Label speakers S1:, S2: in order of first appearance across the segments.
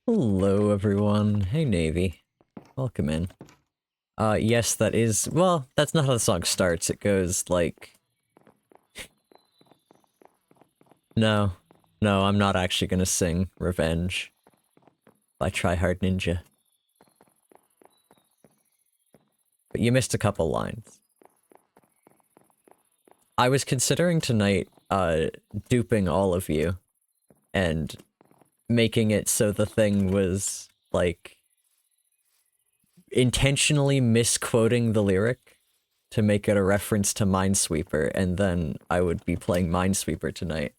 S1: Hello, everyone. Hey, Navy. Welcome in. Yes, that is... Well, that's not how the song starts. It goes, like... No. No, I'm not actually gonna sing Revenge by Try Hard Ninja. But you missed a couple lines. I was considering tonight, duping all of you and making it so the thing was, like, intentionally misquoting the lyric to make it a reference to Minesweeper, and then I would be playing Minesweeper tonight.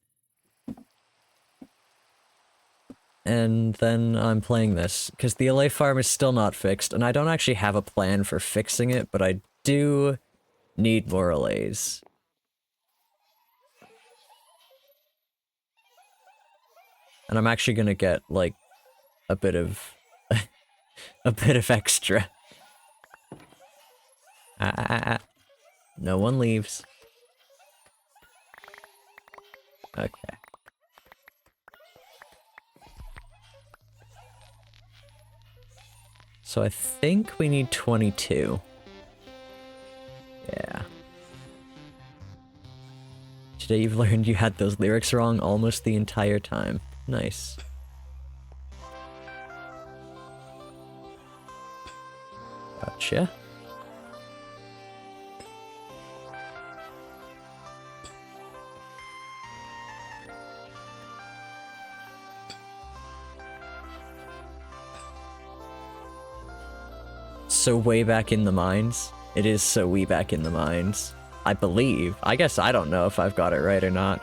S1: And then I'm playing this, because the Allay farm is still not fixed, and I don't actually have a plan for fixing it, but I do need more Allays. And I'm actually gonna get, like, a bit of... a bit of extra. No one leaves. Okay. So I think we need 22. Yeah. Today you've learned you had those lyrics wrong almost the entire time. Nice. Gotcha. So way back in the mines? It is so way back in the mines. I believe. I guess I don't know if I've got it right or not.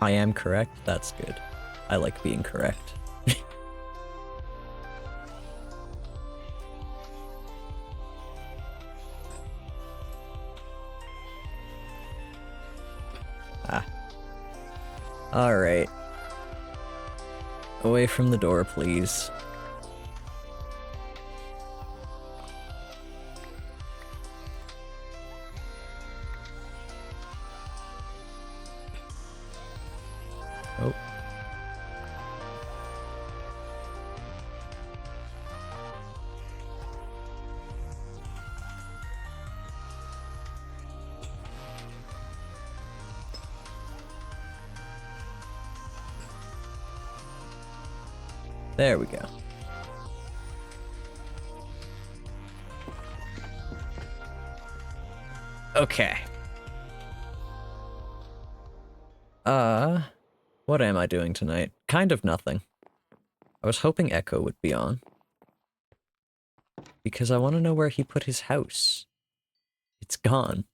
S1: I am correct? That's good. I like being correct. Ah. Alright. Away from the door, please. Oh. There we go. Okay. What am I doing tonight? Kind of nothing. I was hoping Echo would be on. Because I want to know where he put his house. It's gone.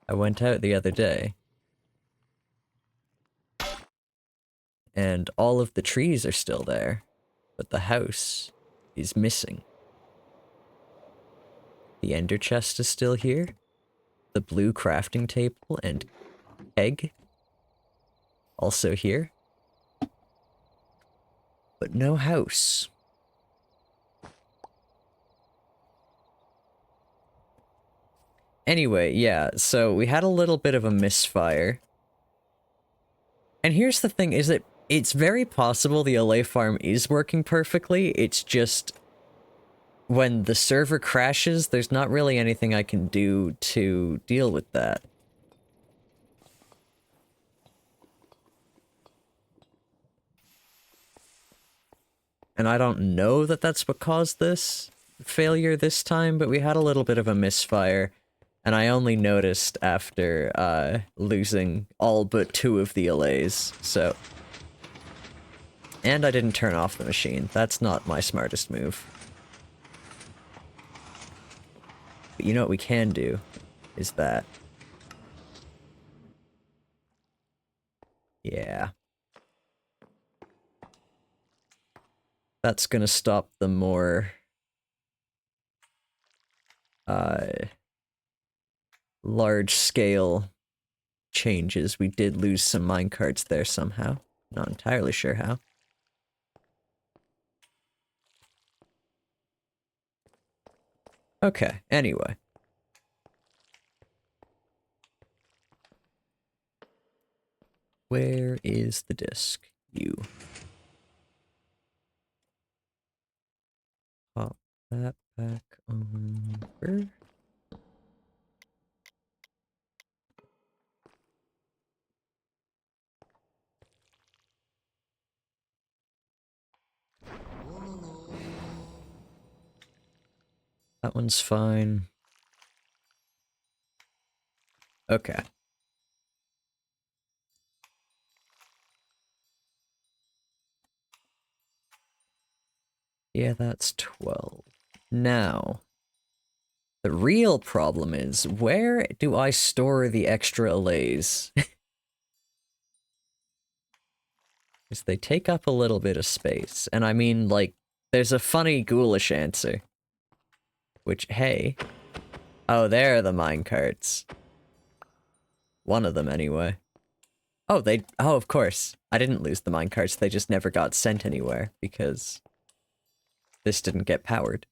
S1: I went out the other day. And all of the trees are still there. But the house is missing. The ender chest is still here. The blue crafting table and egg also here. But no house. Anyway, yeah, so we had a little bit of a misfire. And here's the thing, is that it's very possible the Allay farm is working perfectly, it's just... when the server crashes, there's not really anything I can do to deal with that. And I don't know that that's what caused this failure this time, but we had a little bit of a misfire. And I only noticed after, losing all but 2 of the Allays, so... And I didn't turn off the machine. That's not my smartest move. But you know what we can do? Is that... Yeah. That's gonna stop the more large-scale changes. We did lose some minecarts there somehow. Not entirely sure how. Okay, anyway. Where is the disc? You. Pop that back over. That one's fine. Okay. Yeah, that's 12. Now, the real problem is, where do I store the extra allays? Because they take up a little bit of space. And I mean, like, there's a funny, ghoulish answer. Which, hey. Oh, there are the minecarts. One of them, anyway. Oh, oh, of course. I didn't lose the minecarts, they just never got sent anywhere, because this didn't get powered.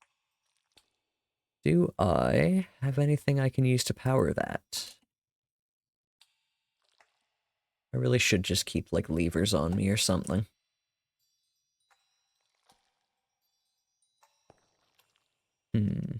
S1: Do I have anything I can use to power that? I really should just keep, like, levers on me or something. Hmm.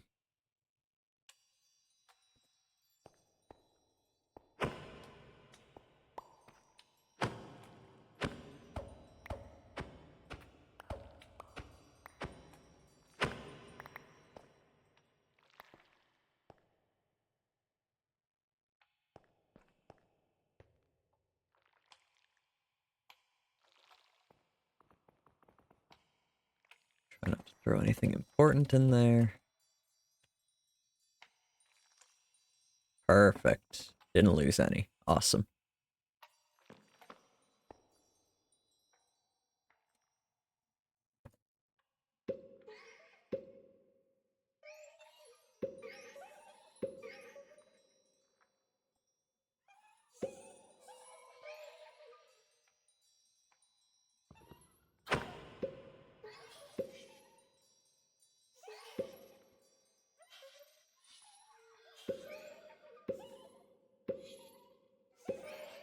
S1: Try not to throw anything important in there. Perfect. Didn't lose any. Awesome.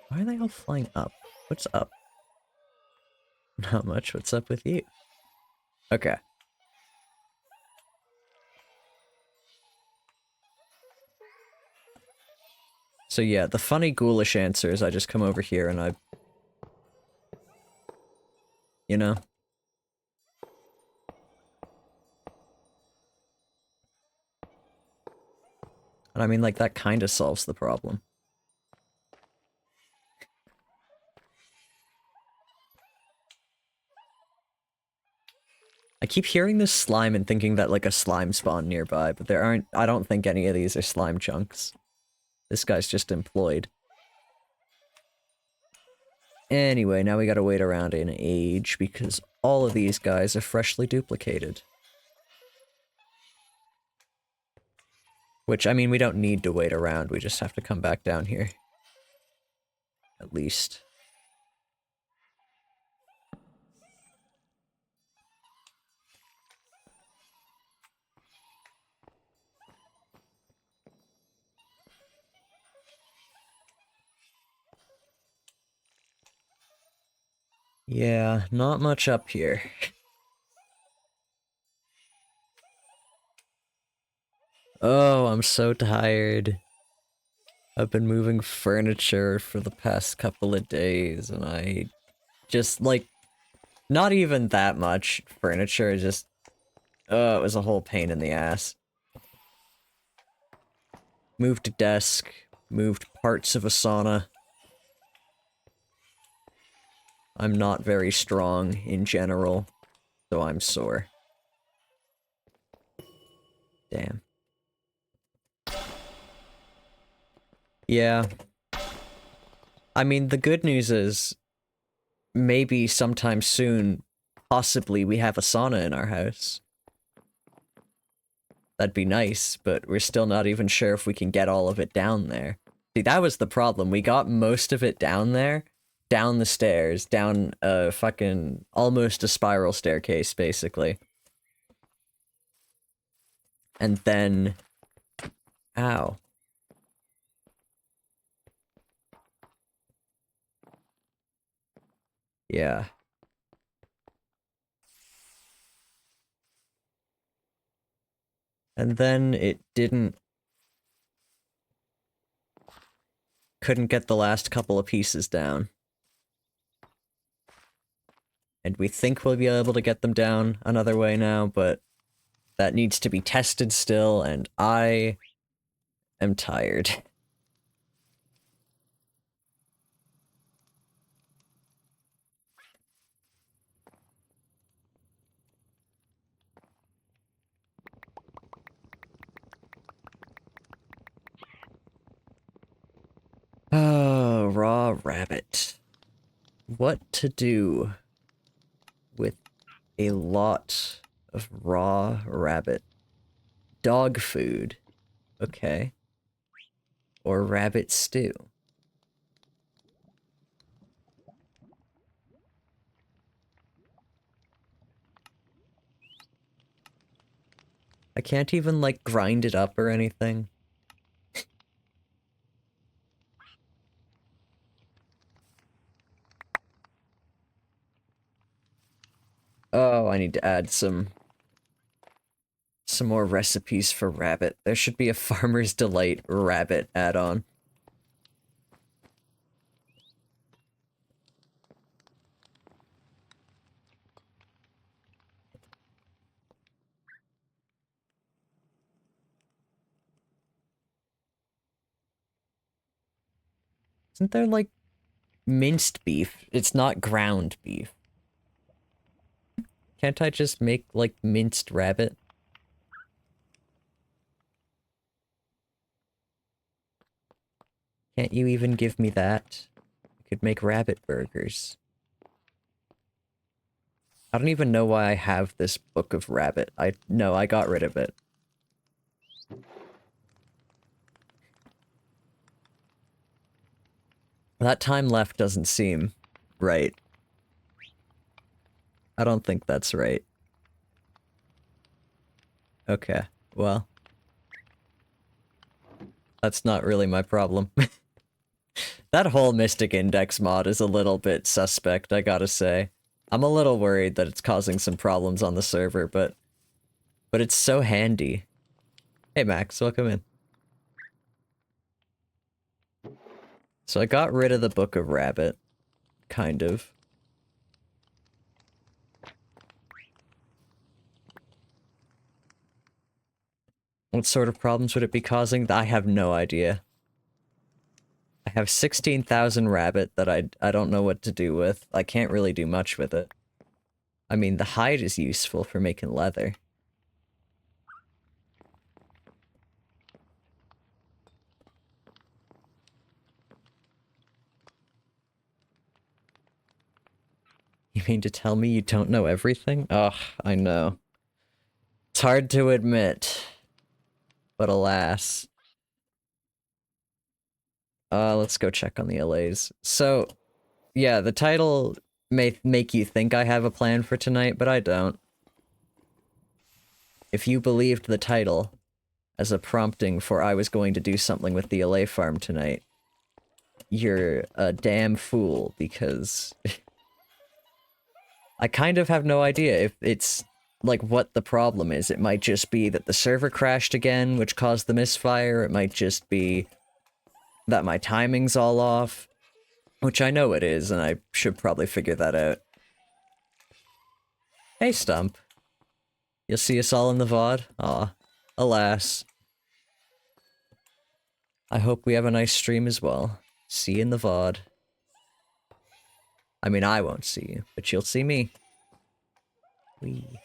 S1: Why are they all flying up? What's up? Not much. What's up with you? Okay. So yeah, the funny ghoulish answer is I just come over here and I... You know? And I mean, like, that kind of solves the problem. I keep hearing this slime and thinking that, like, a slime spawned nearby, but there aren't... I don't think any of these are slime chunks. This guy's just employed. Anyway, now we gotta wait around an age, because all of these guys are freshly duplicated. Which, I mean, we don't need to wait around, we just have to come back down here. At least. Yeah, not much up here. Oh, I'm so tired. I've been moving furniture for the past couple of days, and I just, like, not even that much furniture, just, it was a whole pain in the ass. Moved a desk, moved parts of a sauna. I'm not very strong in general, so I'm sore. Damn. Yeah. I mean, the good news is, maybe sometime soon, possibly we have a sauna in our house. That'd be nice, but we're still not even sure if we can get all of it down there. See, that was the problem. We got most of it down there, down the stairs, down a fucking almost a spiral staircase, basically. And then... Ow. Yeah. And then it couldn't get the last couple of pieces down. And we think we'll be able to get them down another way now, but that needs to be tested still, and I am tired. Oh, raw rabbit. What to do with a lot of raw rabbit? Dog food. Okay. Or rabbit stew. I can't even, like, grind it up or anything. Oh, I need to add some more recipes for rabbit. There should be a Farmer's Delight rabbit add-on. Isn't there, like, minced beef? It's not ground beef. Can't I just make, like, minced rabbit? Can't you even give me that? I could make rabbit burgers. I don't even know why I have this book of rabbit. No, I got rid of it. That time left doesn't seem right. I don't think that's right. Okay, well. That's not really my problem. That whole Mystic Index mod is a little bit suspect, I gotta say. I'm a little worried that it's causing some problems on the server, but it's so handy. Hey Max, welcome in. So I got rid of the Book of Rabbit. Kind of. What sort of problems would it be causing? I have no idea. I have 16,000 rabbit that I don't know what to do with. I can't really do much with it. I mean, the hide is useful for making leather. You mean to tell me you don't know everything? Ugh, I know. It's hard to admit. But alas. Let's go check on the Allays. So, yeah, the title may make you think I have a plan for tonight, but I don't. If you believed the title as a prompting for I was going to do something with the Allay farm tonight, you're a damn fool, because I kind of have no idea if it's, like, what the problem is. It might just be that the server crashed again, which caused the misfire. It might just be that my timing's all off, which I know it is, and I should probably figure that out. Hey, Stump. You'll see us all in the VOD? Aw. Alas. I hope we have a nice stream as well. See you in the VOD. I mean, I won't see you, but you'll see me. Wee.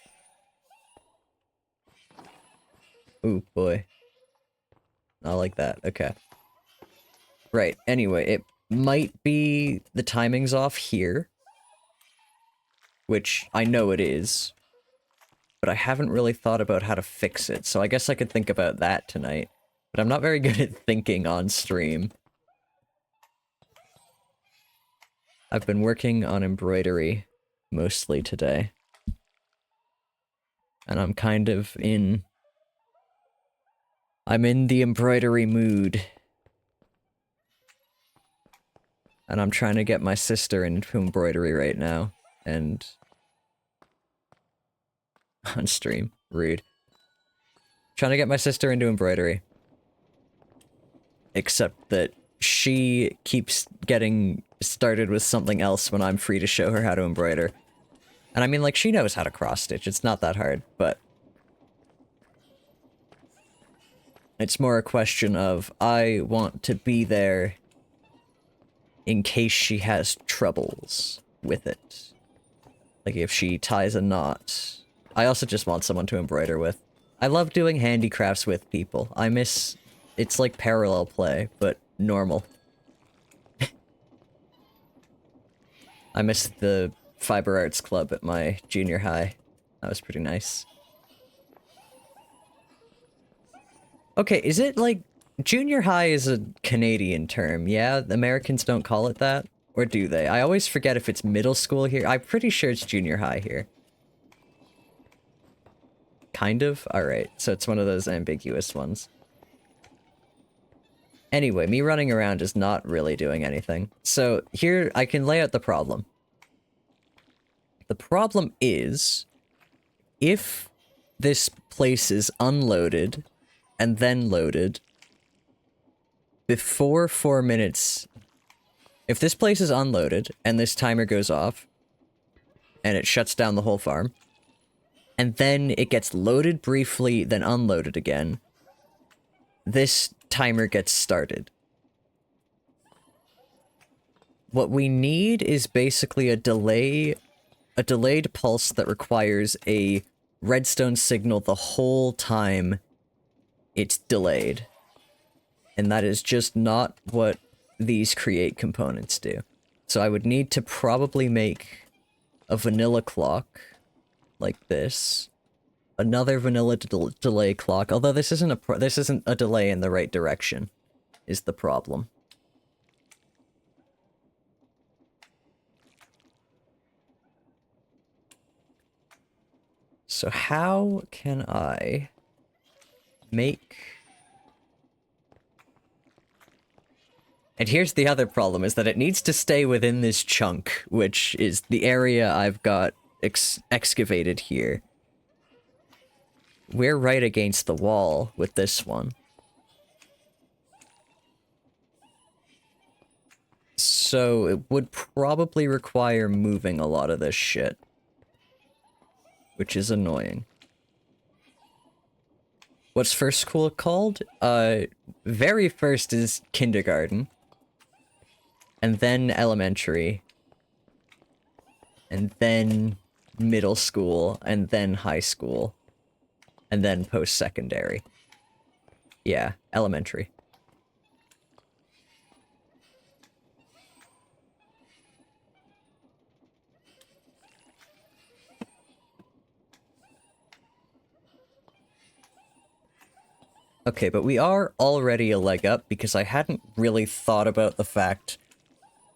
S1: Ooh, boy. Not like that. Okay. Right, anyway, it might be the timing's off here, which I know it is, but I haven't really thought about how to fix it, so I guess I could think about that tonight. But I'm not very good at thinking on stream. I've been working on embroidery mostly today. And I'm kind of in... I'm in the embroidery mood. And I'm trying to get my sister into embroidery right now. And... on stream. Rude. Trying to get my sister into embroidery. Except that she keeps getting started with something else when I'm free to show her how to embroider. And I mean, like, she knows how to cross-stitch. It's not that hard, but... it's more a question of, I want to be there in case she has troubles with it. Like, if she ties a knot. I also just want someone to embroider with. I love doing handicrafts with people. I miss... it's like parallel play, but normal. I miss the fiber arts club at my junior high. That was pretty nice. Okay, is it like... junior high is a Canadian term, yeah? The Americans don't call it that? Or do they? I always forget if it's middle school here. I'm pretty sure it's junior high here. Kind of? Alright, so it's one of those ambiguous ones. Anyway, me running around is not really doing anything. So, here, I can lay out the problem. The problem is, if this place is unloaded, and then loaded, before 4 minutes... if this place is unloaded, and this timer goes off, and it shuts down the whole farm, and then it gets loaded briefly, then unloaded again, this timer gets started. What we need is basically a delayed pulse that requires a redstone signal the whole time it's delayed. And that is just not what these create components do. So I would need to probably make a vanilla clock like this. Another vanilla delay clock, although this isn't a delay in the right direction, is the problem. So how can I make... and here's the other problem, is that it needs to stay within this chunk, which is the area I've got excavated here. We're right against the wall with this one. So it would probably require moving a lot of this shit. Which is annoying. What's first school called? Very first is kindergarten. And then elementary. And then middle school. And then high school. And then post-secondary. Yeah, elementary. Okay, but we are already a leg up because I hadn't really thought about the fact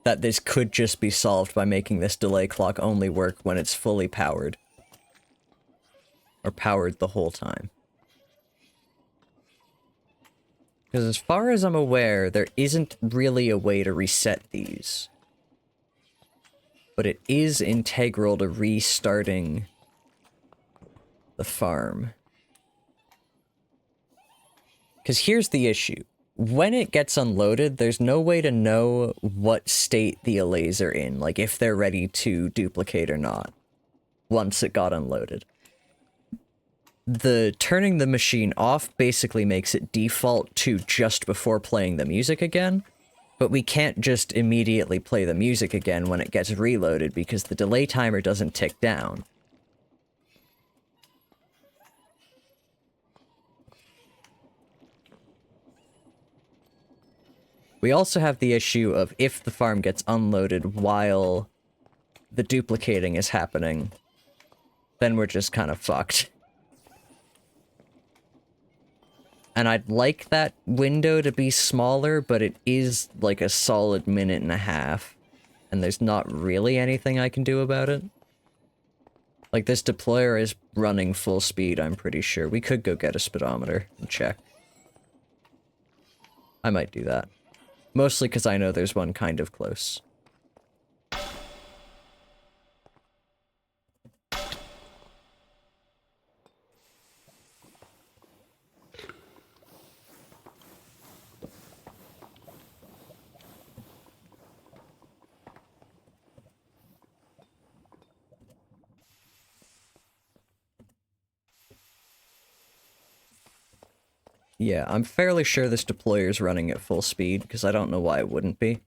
S1: that this could just be solved by making this delay clock only work when it's fully powered. Or powered the whole time. Because as far as I'm aware, there isn't really a way to reset these. But it is integral to restarting the farm. Because here's the issue. When it gets unloaded, there's no way to know what state the allays are in, like if they're ready to duplicate or not, once it got unloaded. The turning the machine off basically makes it default to just before playing the music again, but we can't just immediately play the music again when it gets reloaded because the delay timer doesn't tick down. We also have the issue of if the farm gets unloaded while the duplicating is happening, then we're just kind of fucked. And I'd like that window to be smaller, but it is like a solid minute and a half. And there's not really anything I can do about it. Like, this deployer is running full speed, I'm pretty sure. We could go get a speedometer and check. I might do that. Mostly because I know there's one kind of close. Yeah, I'm fairly sure this deployer's running at full speed, because I don't know why it wouldn't be.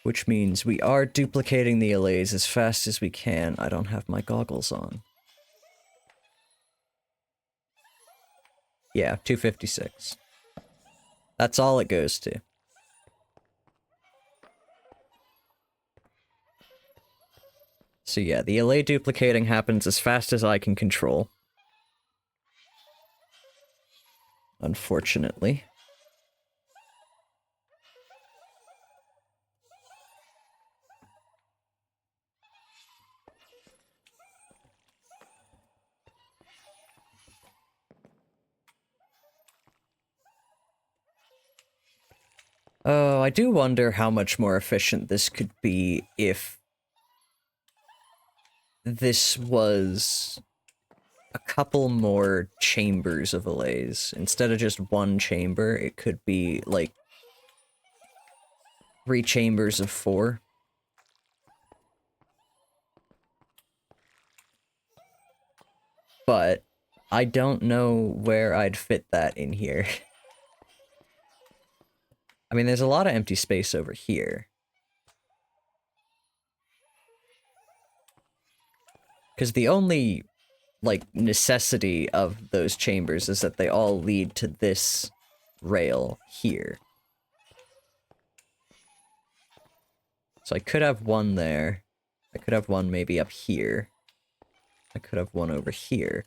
S1: Which means we are duplicating the allays as fast as we can. I don't have my goggles on. Yeah, 256. That's all it goes to. So yeah, the allay duplicating happens as fast as I can control. Unfortunately. Oh, I do wonder how much more efficient this could be if this was a couple more chambers of allays. Instead of just one chamber, it could be, like, 3 chambers of 4. But I don't know where I'd fit that in here. I mean, there's a lot of empty space over here. Because the only, like, necessity of those chambers is that they all lead to this rail here. So I could have one there. I could have one maybe up here. I could have one over here.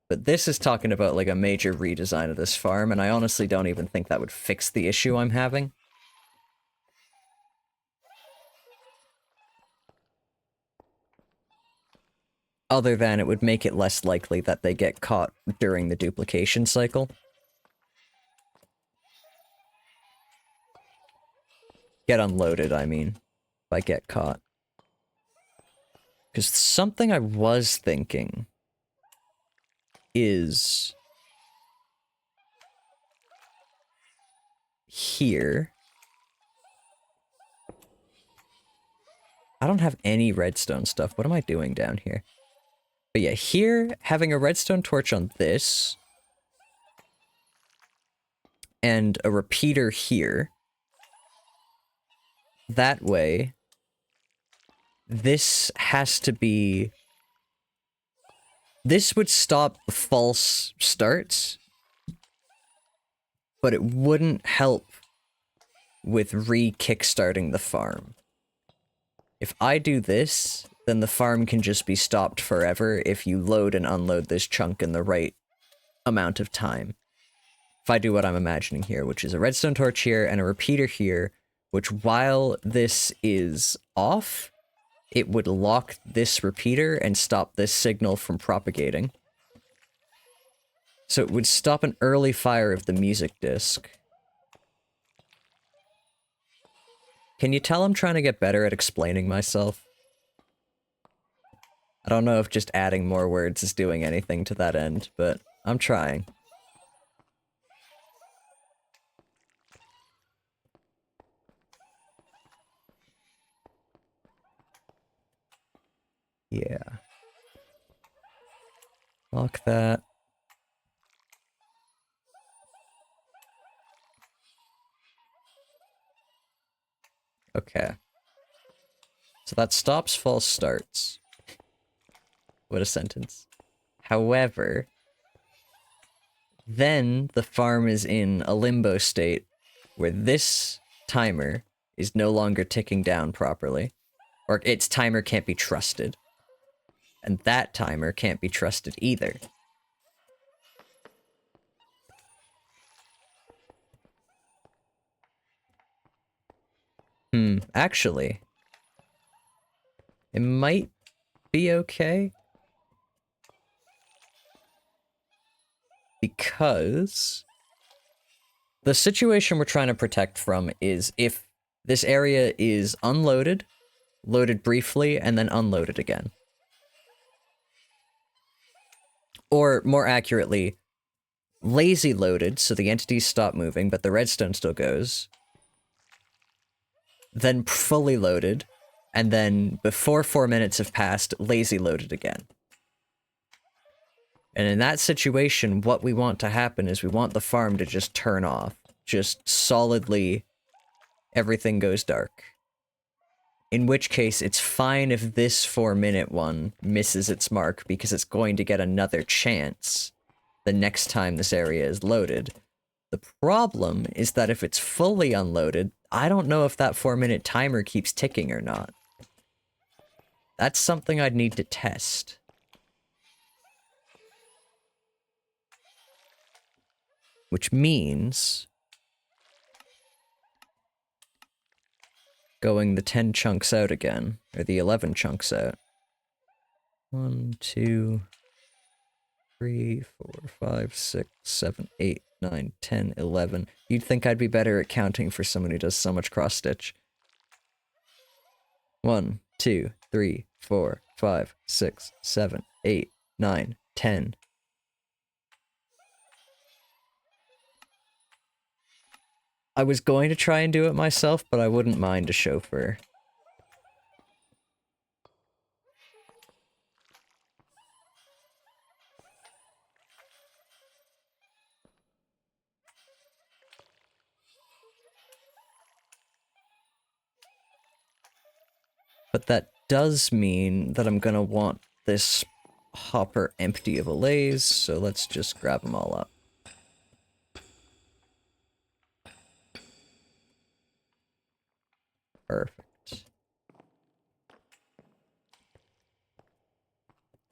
S1: But this is talking about, like, a major redesign of this farm, and I honestly don't even think that would fix the issue I'm having. Other than it would make it less likely that they get caught during the duplication cycle. Get unloaded, I mean, by get caught. Because something I was thinking is here. I don't have any redstone stuff. What am I doing down here? But yeah, here, having a redstone torch on this, and a repeater here. That way, this has to be... This would stop false starts, but it wouldn't help with re-kickstarting the farm. If I do this, then the farm can just be stopped forever if you load and unload this chunk in the right amount of time. If I do what I'm imagining here, which is a redstone torch here and a repeater here, which while this is off, it would lock this repeater and stop this signal from propagating. So it would stop an early fire of the music disc. Can you tell I'm trying to get better at explaining myself? I don't know if just adding more words is doing anything to that end, but I'm trying. Yeah. Lock that. Okay. So that stops false starts. What a sentence. However, then the farm is in a limbo state where this timer is no longer ticking down properly. Or its timer can't be trusted. And that timer can't be trusted either. Actually, it might be okay. Because the situation we're trying to protect from is if this area is unloaded, loaded briefly, and then unloaded again. Or, more accurately, lazy loaded, so the entities stop moving, but the redstone still goes. Then fully loaded, and then before 4 minutes have passed, lazy loaded again. And in that situation, what we want to happen is we want the farm to just turn off. Just solidly, everything goes dark. In which case, it's fine if this 4-minute one misses its mark, because it's going to get another chance the next time this area is loaded. The problem is that if it's fully unloaded, I don't know if that 4-minute timer keeps ticking or not. That's something I'd need to test. Which means going the 10 chunks out again, or the 11 chunks out. 1, 2, 3, 4, 5, 6, 7, 8, 9, 10, 11. You'd think I'd be better at counting for someone who does so much cross-stitch. 1, 2, 3, 4, 5, 6, 7, 8, 9, 10. I was going to try and do it myself, but I wouldn't mind a chauffeur. But that does mean that I'm gonna want this hopper empty of allays, so let's just grab them all up. Perfect.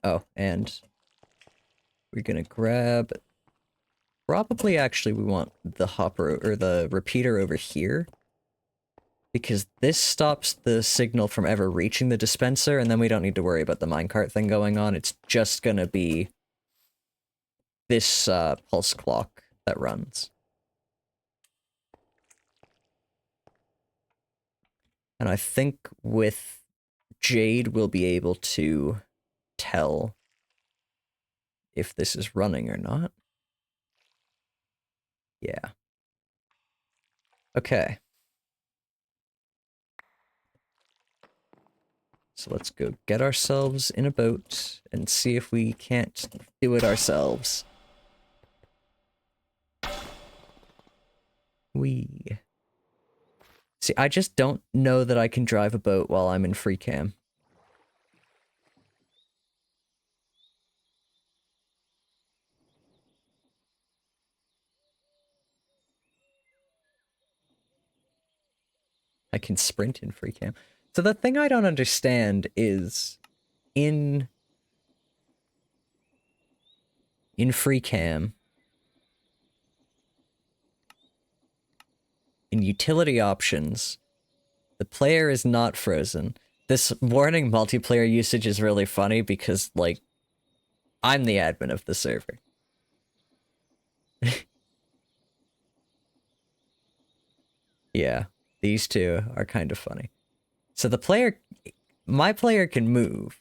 S1: Oh, and we're gonna grab... Probably, actually, we want the hopper, or the repeater over here. Because this stops the signal from ever reaching the dispenser, and then we don't need to worry about the minecart thing going on. It's just gonna be this pulse clock that runs. And I think with Jade, we'll be able to tell if this is running or not. Yeah. Okay. So let's go get ourselves in a boat and see if we can't do it ourselves. Whee. See, I just don't know that I can drive a boat while I'm in free cam. I can sprint in free cam. So the thing I don't understand is in free cam, in utility options, the player is not frozen. This warning multiplayer usage is really funny because, like, I'm the admin of the server. Yeah, these two are kind of funny. So the player, my player can move.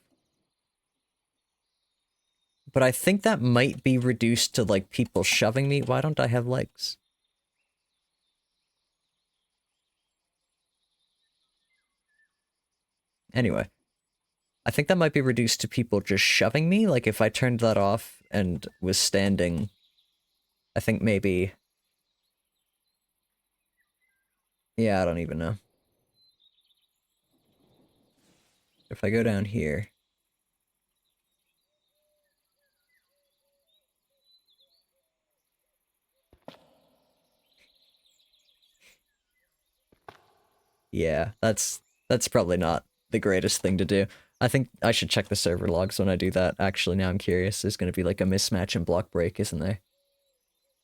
S1: But I think that might be reduced to, like, people shoving me. Why don't I have legs? Anyway. I think that might be reduced to people just shoving me. Like, if I turned that off and was standing, I think maybe... Yeah, I don't even know. If I go down here... Yeah, that's probably not the greatest thing to do. I think I should check the server logs when I do that. Actually, now I'm curious. There's going to be like a mismatch and block break, isn't there?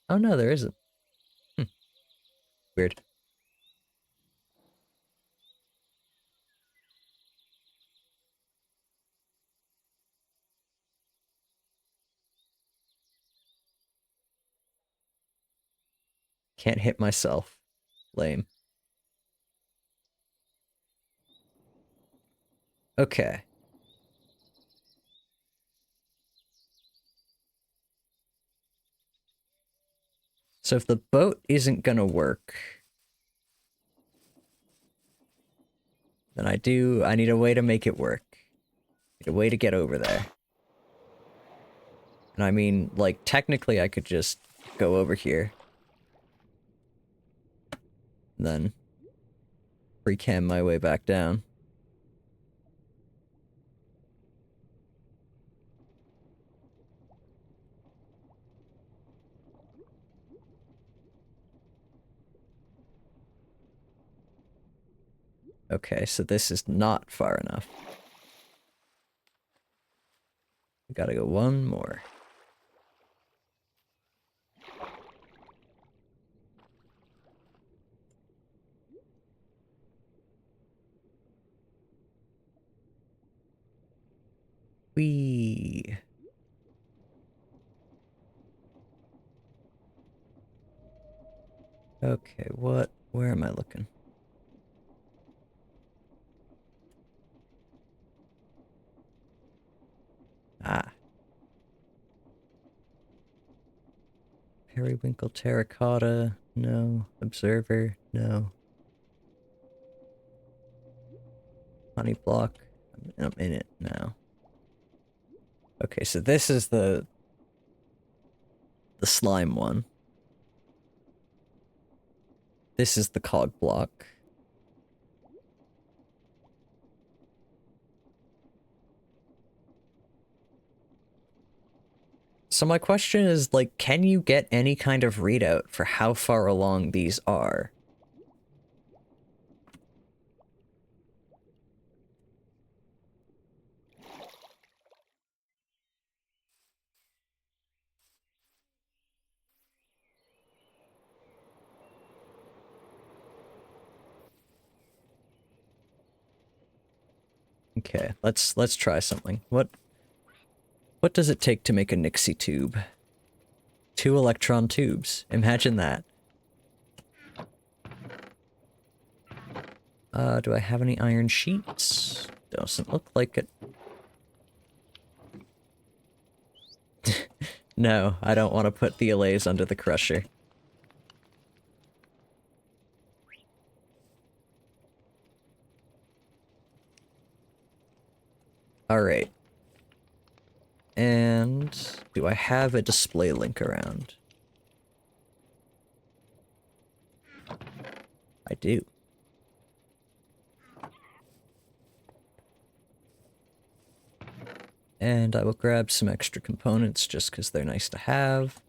S1: Oh no, there isn't. Weird. Can't hit myself. Lame. Okay. So if the boat isn't gonna work, then I need a way to make it work. A way to get over there. And I mean, like, technically I could just go over here. And then free-cam my way back down. Okay, so this is not far enough. Gotta go one more. Whee! Okay, where am I looking? Ah. Periwinkle terracotta, no. Observer, no. Honey block, I'm in it now. Okay, so this is the slime one. This is the cog block. So my question is, like, can you get any kind of readout for how far along these are? Okay, let's try something. What does it take to make a Nixie tube? 2 electron tubes. Imagine that. Do I have any iron sheets? Doesn't look like it. No, I don't want to put the allays under the crusher. Alright. And do I have a display link around? I do. And I will grab some extra components just because they're nice to have.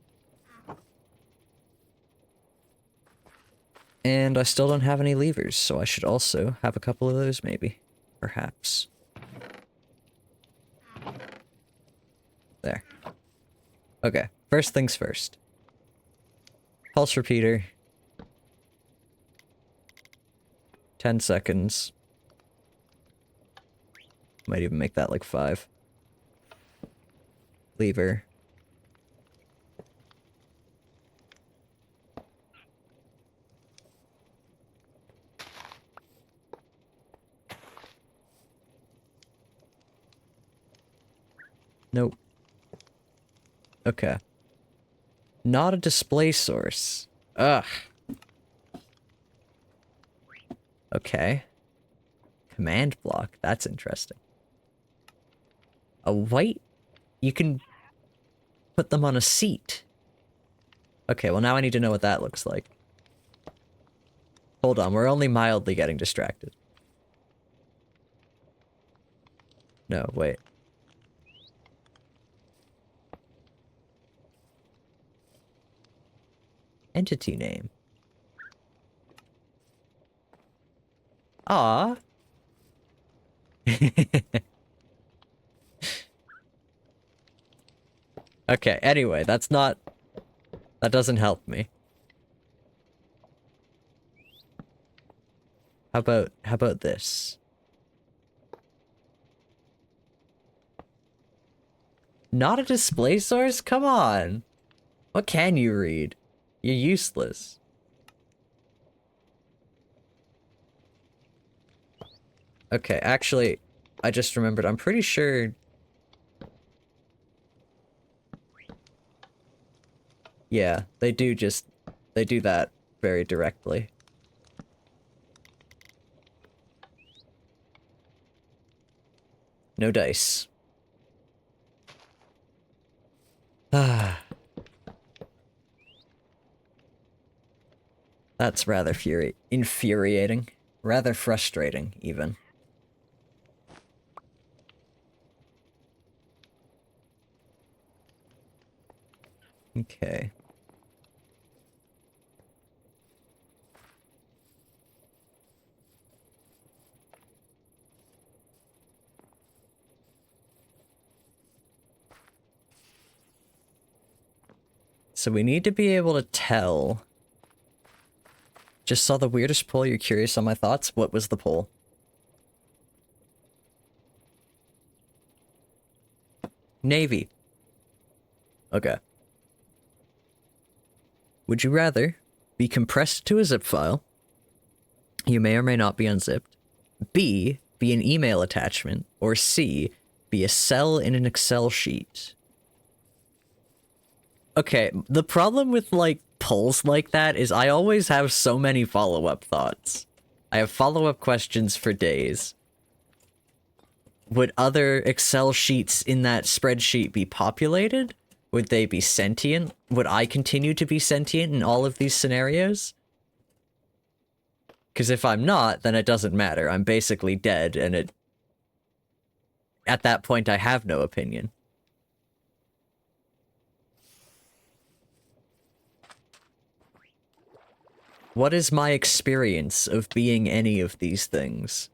S1: And I still don't have any levers, so I should also have a couple of those maybe. Perhaps. There. Okay, first things first. Pulse repeater. 10 seconds. Might even make that like 5. Lever. Nope. Okay. Not a display source. Ugh. Okay. Command block. That's interesting. A white... You can put them on a seat. Okay, well now I need to know what that looks like. Hold on, we're only mildly getting distracted. No, wait. Entity name. Ah. Okay, anyway, that doesn't help me. How about this? Not a display source? Come on. What can you read? You're useless. Okay, actually, I just remembered, I'm pretty sure... Yeah, they do that very directly. No dice. Ah. That's rather infuriating. Rather frustrating, even. Okay. So we need to be able to tell. Just saw the weirdest poll, you're curious on my thoughts? What was the poll? Navy. Okay. Would you rather be compressed to a zip file? You may or may not be unzipped. B, be an email attachment. Or C, be a cell in an Excel sheet. Okay, the problem with, like, polls like that is I always have so many follow-up thoughts. I have follow-up questions for days. Would other Excel sheets in that spreadsheet be populated? Would they be sentient? Would I continue to be sentient in all of these scenarios? Because if I'm not, then it doesn't matter. I'm basically dead, and at that point, I have no opinion. What is my experience of being any of these things?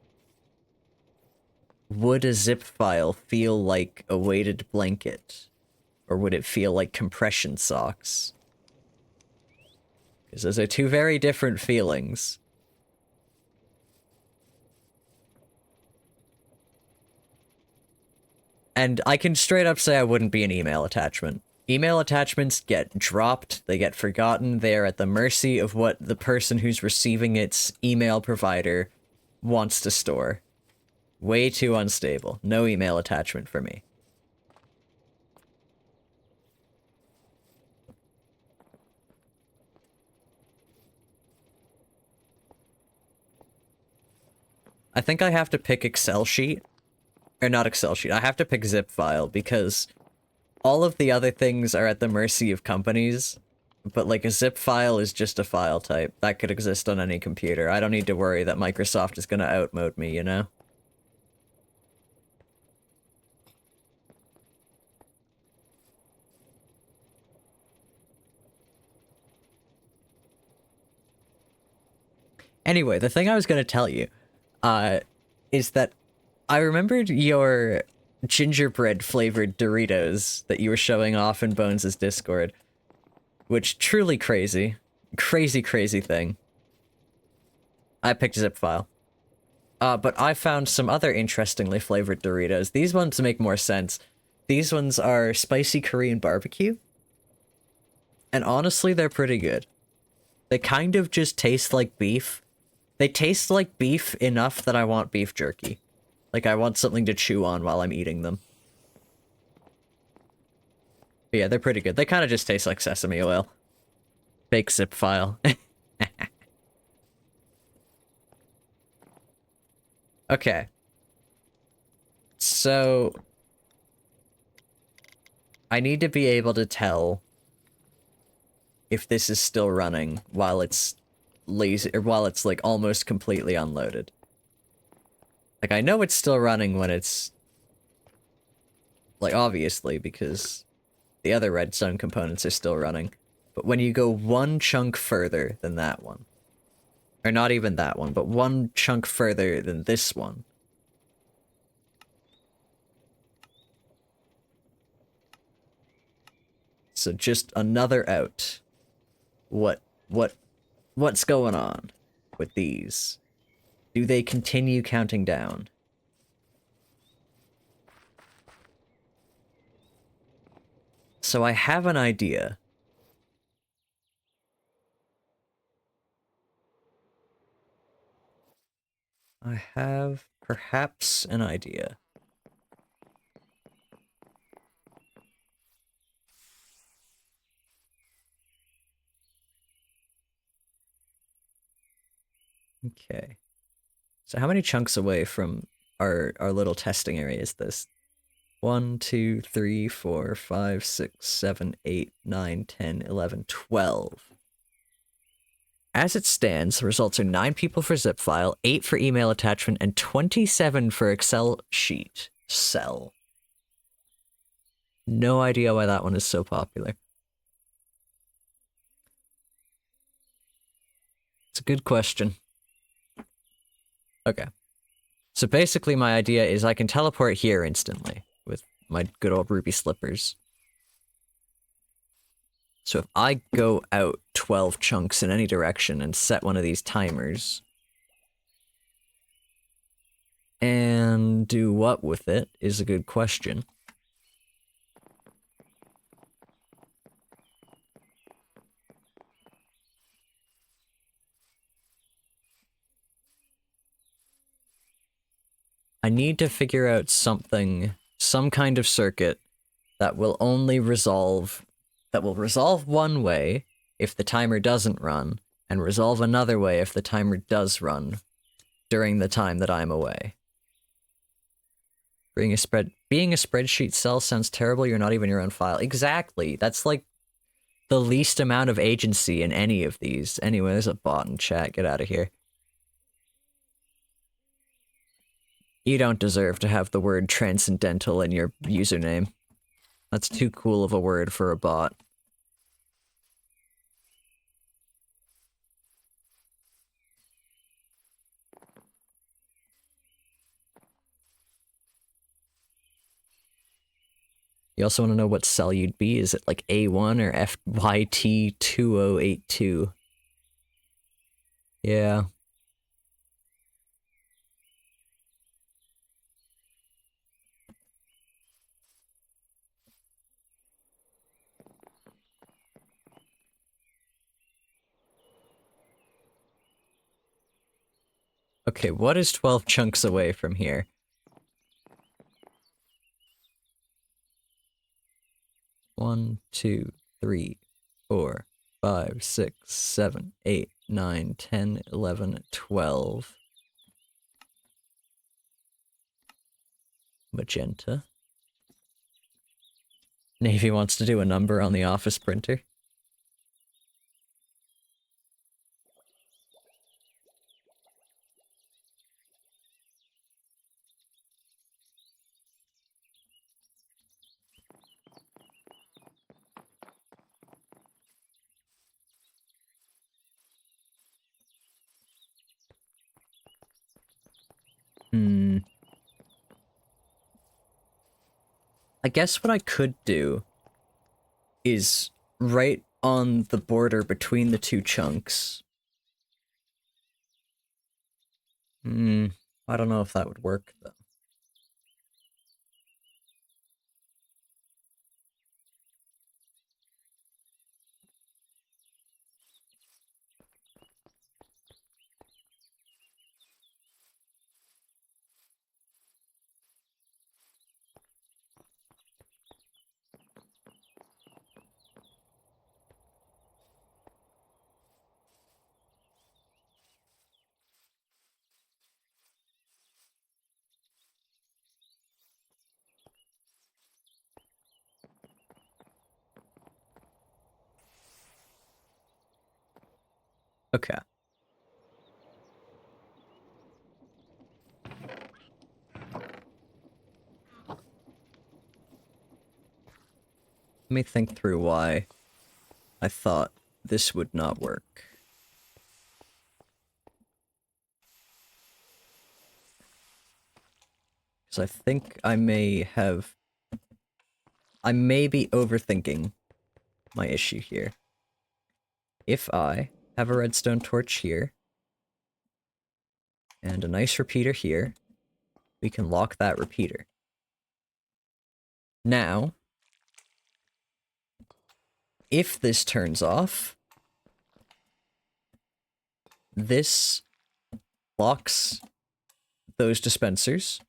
S1: Would a zip file feel like a weighted blanket? Or would it feel like compression socks? Because those are two very different feelings. And I can straight up say I wouldn't be an email attachment. Email attachments get dropped, they get forgotten, they are at the mercy of what the person who's receiving its email provider wants to store. Way too unstable. No email attachment for me. I think I have to pick Excel sheet. Or not Excel sheet, I have to pick zip file because all of the other things are at the mercy of companies, but like a zip file is just a file type. That could exist on any computer. I don't need to worry that Microsoft is gonna outmode me, you know? Anyway, the thing I was gonna tell you, is that I remembered your gingerbread flavored Doritos that you were showing off in Bones' Discord. Which, truly crazy. Crazy, crazy thing. I picked zip file. But I found some other interestingly flavored Doritos. These ones make more sense. These ones are spicy Korean barbecue. And honestly, they're pretty good. They kind of just taste like beef. They taste like beef enough that I want beef jerky. Like, I want something to chew on while I'm eating them. But yeah, they're pretty good. They kind of just taste like sesame oil. Fake zip file. Okay. So... I need to be able to tell if this is still running while it's lazy, or while it's, like, almost completely unloaded. Like, I know it's still running when it's... Like, obviously, because the other redstone components are still running. But when you go one chunk further than that one, or not even that one, but one chunk further than this one, so just another out. What's going on with these? Do they continue counting down? So I have an idea. I have perhaps an idea. Okay. So how many chunks away from our little testing area is this? 1, 2, 3, 4, 5, 6, 7, 8, 9, 10, 11, 12. As it stands, the results are 9 people for zip file, 8 for email attachment, and 27 for Excel sheet. Cell. No idea why that one is so popular. It's a good question. Okay. So basically my idea is I can teleport here instantly with my good old ruby slippers. So if I go out 12 chunks in any direction and set one of these timers, and do what with it is a good question. I need to figure out something, some kind of circuit that will only resolve, that will resolve one way if the timer doesn't run, and resolve another way if the timer does run during the time that I'm away. Being a spreadsheet cell sounds terrible, you're not even your own file. Exactly, that's like the least amount of agency in any of these. Anyway, there's a bot in chat, get out of here. You don't deserve to have the word transcendental in your username. That's too cool of a word for a bot. You also want to know what cell you'd be? Is it like A1 or FYT2082? Yeah. Okay, what is 12 chunks away from here? One, 2, 3, 4, 5, 6, 7, 8, 9, 10, 11, 12. Magenta. Navy wants to do a number on the office printer. I guess what I could do is right on the border between the two chunks. I don't know if that would work, though. Okay. Let me think through why I thought this would not work. Because I think I may be overthinking my issue here. If I have a redstone torch here, and a nice repeater here, we can lock that repeater. Now, if this turns off, this locks those dispensers,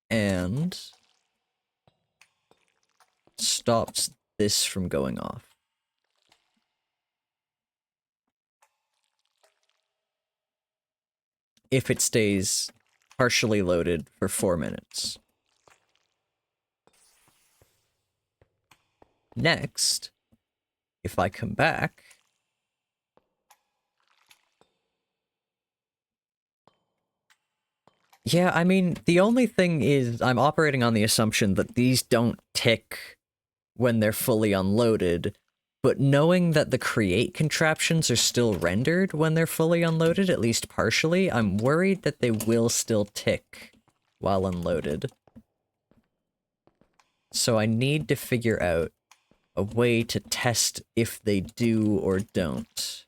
S1: and stops this from going off. If it stays partially loaded for 4 minutes. Next, if I come back, yeah, I mean, the only thing is I'm operating on the assumption that these don't tick when they're fully unloaded, but knowing that the create contraptions are still rendered when they're fully unloaded, at least partially, I'm worried that they will still tick while unloaded. So I need to figure out a way to test if they do or don't.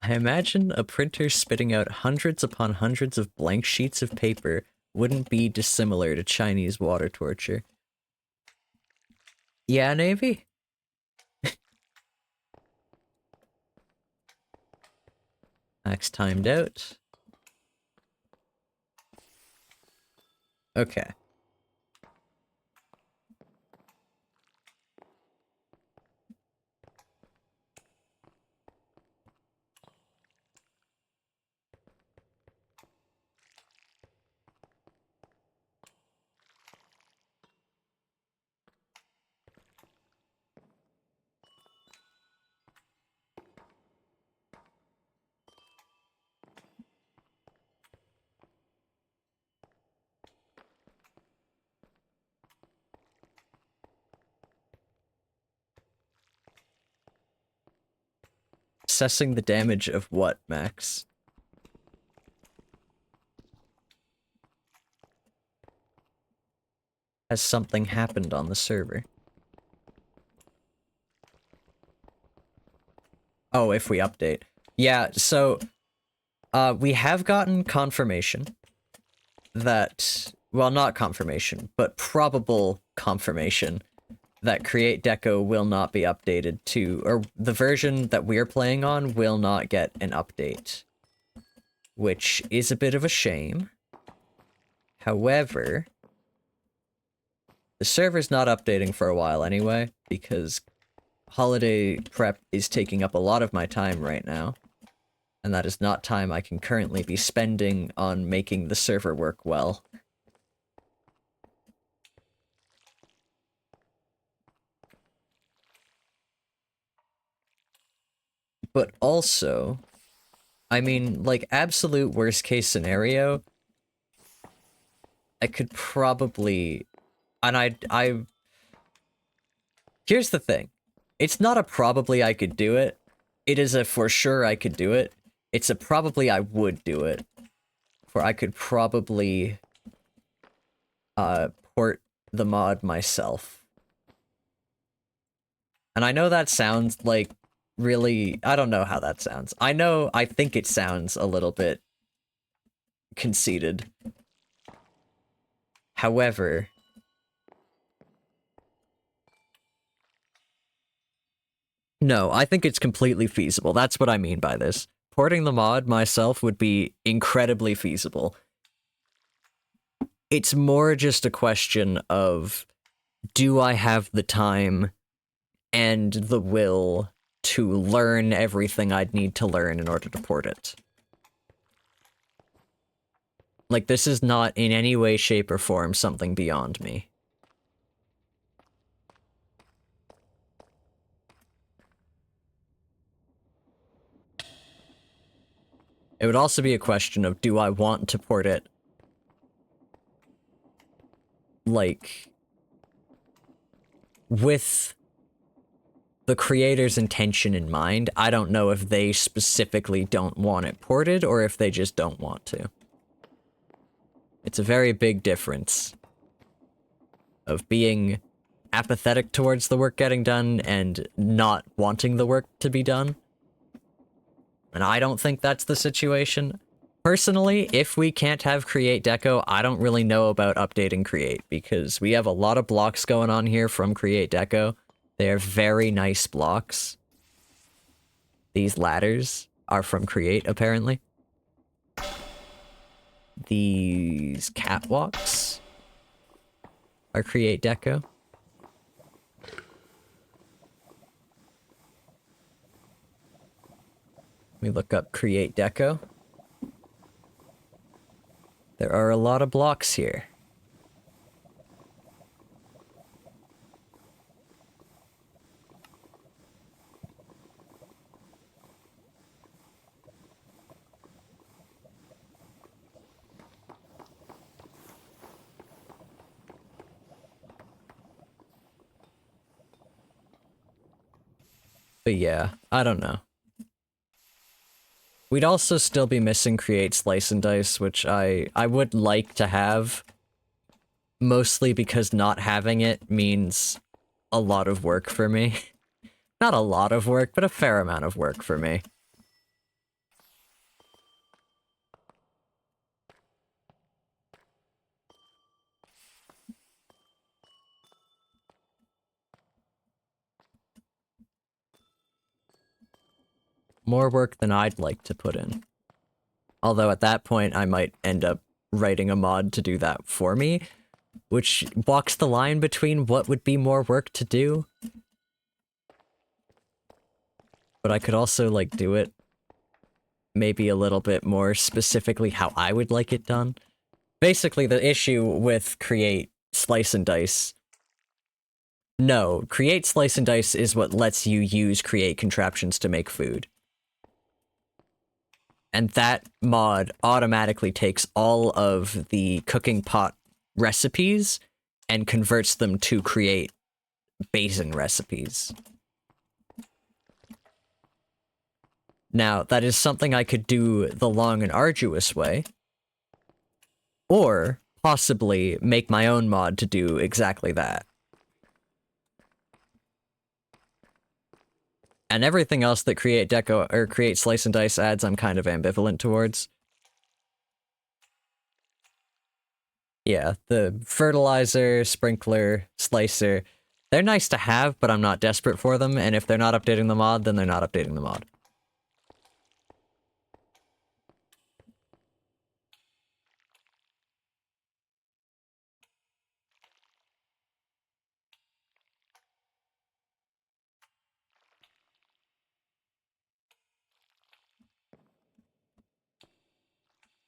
S1: I imagine a printer spitting out hundreds upon hundreds of blank sheets of paper wouldn't be dissimilar to Chinese water torture. Yeah, Navy? Max timed out. Okay. Assessing the damage of what, Max? Has something happened on the server? Oh, if we update. Yeah, so, we have gotten confirmation that, well, not confirmation, but probable confirmation that Create Deco will not be updated to, or the version that we're playing on will not get an update. Which is a bit of a shame. However, the server's not updating for a while anyway, because holiday prep is taking up a lot of my time right now. And that is not time I can currently be spending on making the server work well. But also, I mean, like, absolute worst case scenario, I could probably, and here's the thing. It's not a probably I could do it. It is a for sure I could do it. It's a probably I would do it. For I could probably, port the mod myself. And I know that sounds like really, I don't know how that sounds. I think it sounds a little bit conceited. However, no, I think it's completely feasible. That's what I mean by this. Porting the mod myself would be incredibly feasible. It's more just a question of, do I have the time and the will to learn everything I'd need to learn in order to port it? Like, this is not in any way, shape, or form something beyond me. It would also be a question of, do I want to port it, like, with the creator's intention in mind? I don't know if they specifically don't want it ported or if they just don't want to. It's a very big difference of being apathetic towards the work getting done and not wanting the work to be done. And I don't think that's the situation. Personally, if we can't have Create Deco, I don't really know about updating Create, because we have a lot of blocks going on here from Create Deco. They're very nice blocks. These ladders are from Create, apparently. These catwalks are Create Deco. We look up Create Deco. There are a lot of blocks here. But yeah, I don't know. We'd also still be missing Create Slice and Dice, which I would like to have. Mostly because not having it means a lot of work for me. Not a lot of work, but a fair amount of work for me. More work than I'd like to put in. Although at that point, I might end up writing a mod to do that for me, which walks the line between what would be more work to do. But I could also, like, do it maybe a little bit more specifically how I would like it done. Basically, the issue with Create Slice and Dice... No, Create Slice and Dice is what lets you use Create contraptions to make food. And that mod automatically takes all of the cooking pot recipes and converts them to create basin recipes. Now, that is something I could do the long and arduous way, or possibly make my own mod to do exactly that. And everything else that Create Deco or Create Slice and Dice adds, I'm kind of ambivalent towards. Yeah, the fertilizer, sprinkler, slicer, they're nice to have, but I'm not desperate for them, and if they're not updating the mod, then they're not updating the mod.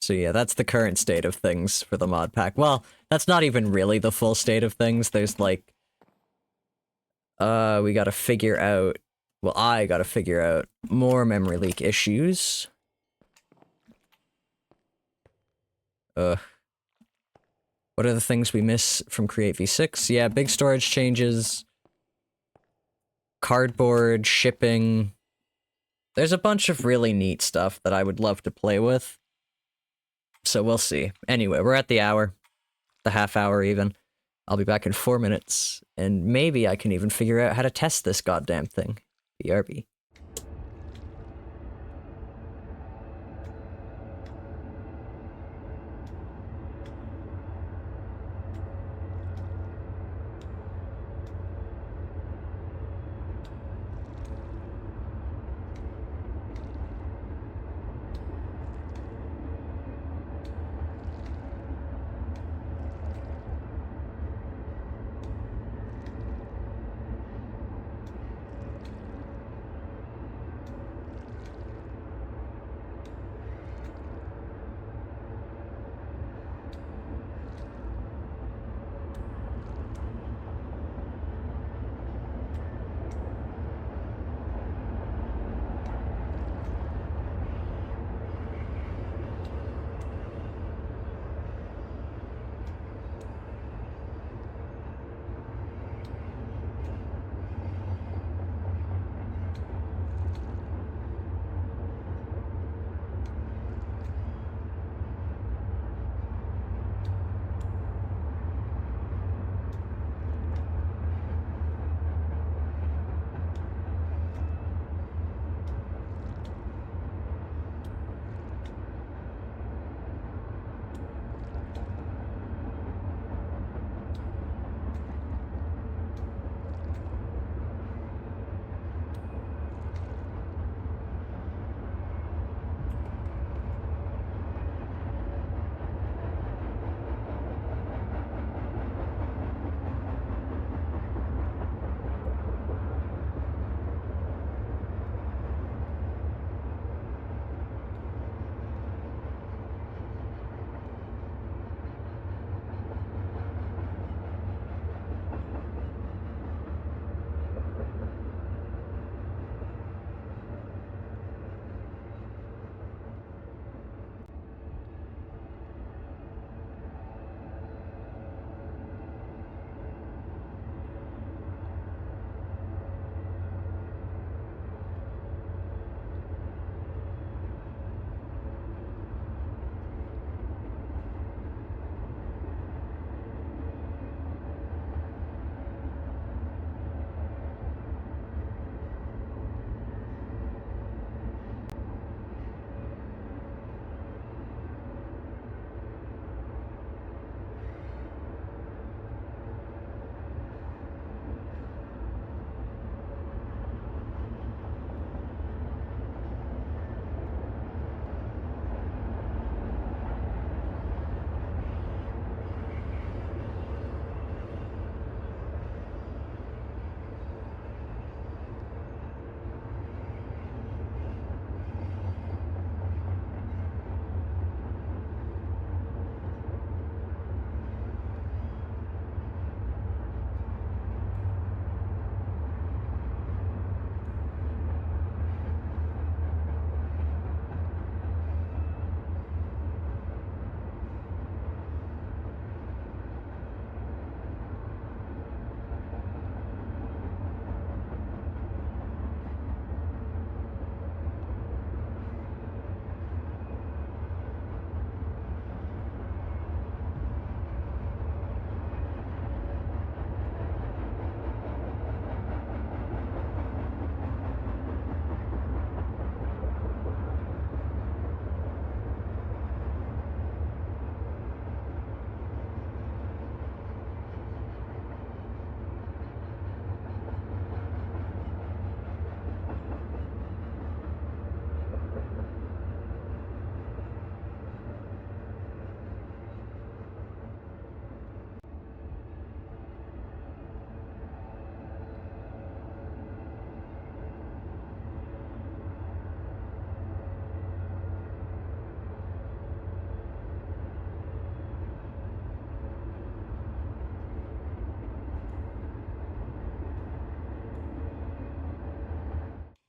S1: So yeah, that's the current state of things for the mod pack. Well, that's not even really the full state of things. There's like... we gotta figure out... Well, I gotta figure out more memory leak issues. What are the things we miss from Create V6? Yeah, big storage changes. Cardboard, shipping. There's a bunch of really neat stuff that I would love to play with. So we'll see. Anyway, we're at the hour. The half hour even. I'll be back in 4 minutes, and maybe I can even figure out how to test this goddamn thing. BRB.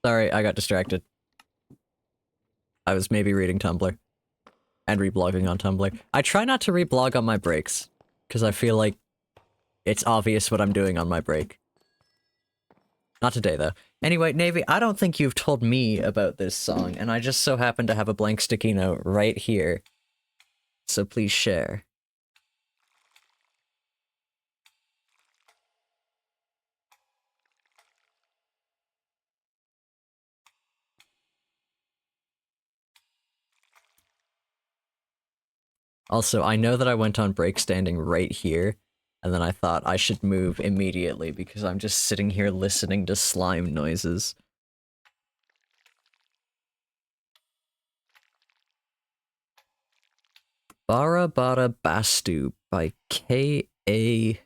S1: Sorry, I got distracted. I was maybe reading Tumblr. And reblogging on Tumblr. I try not to reblog on my breaks, because I feel like it's obvious what I'm doing on my break. Not today, though. Anyway, Navy, I don't think you've told me about this song, and I just so happen to have a blank sticky note right here. So please share. Also, I know that I went on break standing right here, and then I thought I should move immediately because I'm just sitting here listening to slime noises. Bara Bara Bastu by K.A.J.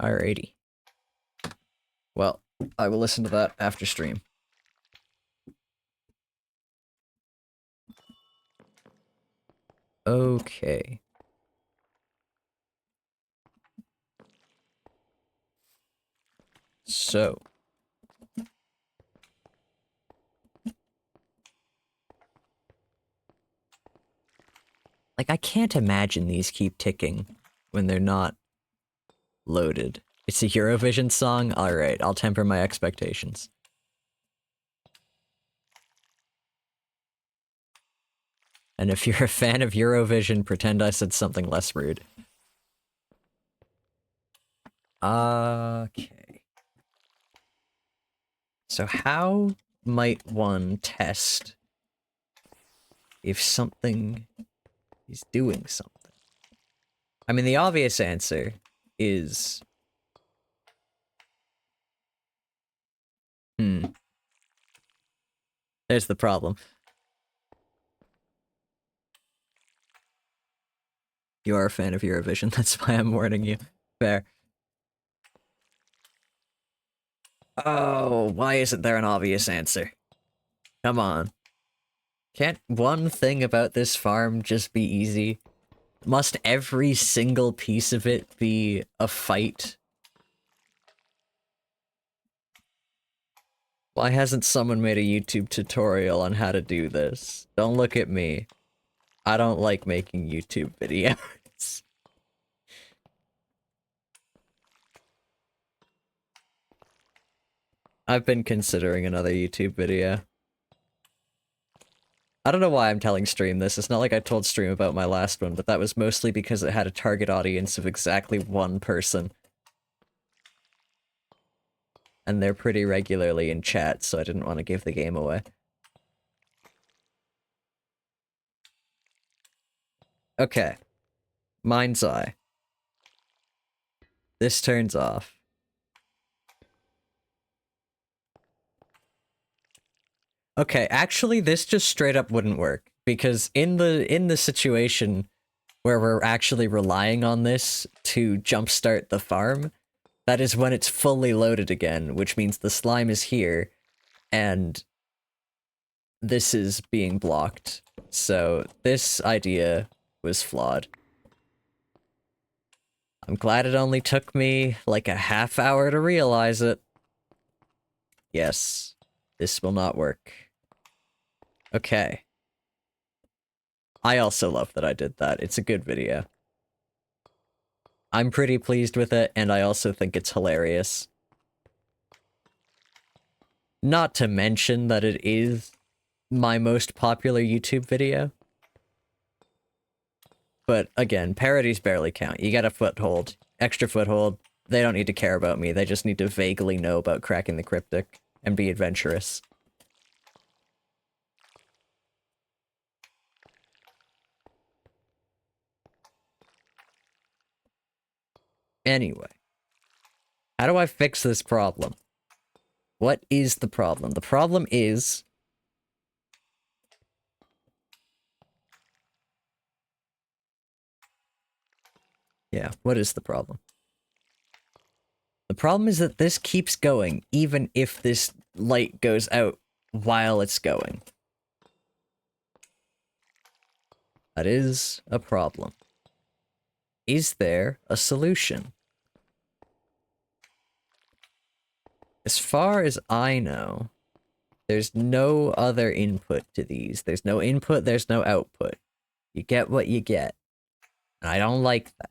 S1: Alrighty. Well, I will listen to that after stream. Okay. So. Like, I can't imagine these keep ticking when they're not loaded. It's a Eurovision song? Alright, I'll temper my expectations. And if you're a fan of Eurovision, pretend I said something less rude. Okay. So how might one test if something is doing something? I mean, the obvious answer is... There's the problem. You are a fan of Eurovision, that's why I'm warning you. Fair. Oh, why isn't there an obvious answer? Come on. Can't one thing about this farm just be easy? Must every single piece of it be a fight? Why hasn't someone made a YouTube tutorial on how to do this? Don't look at me. I don't like making YouTube videos. I've been considering another YouTube video. I don't know why I'm telling Stream this. It's not like I told Stream about my last one, but that was mostly because it had a target audience of exactly one person. And they're pretty regularly in chat, so I didn't want to give the game away. Okay. Mind's eye. This turns off. Okay, actually, this just straight up wouldn't work, because in the situation where we're actually relying on this to jumpstart the farm, that is when it's fully loaded again, which means the slime is here, and this is being blocked. So this idea was flawed. I'm glad it only took me like a half hour to realize it. Yes, this will not work. Okay. I also love that I did that. It's a good video. I'm pretty pleased with it, and I also think it's hilarious. Not to mention that it is my most popular YouTube video. But again, parodies barely count. You get a foothold, extra foothold. They don't need to care about me. They just need to vaguely know about cracking the cryptic and be adventurous. Anyway, how do I fix this problem? What is the problem? The problem is... Yeah, what is the problem? The problem is that this keeps going, even if this light goes out while it's going. That is a problem. Is there a solution? As far as I know, there's no other input to these. There's no input, there's no output. You get what you get. And I don't like that.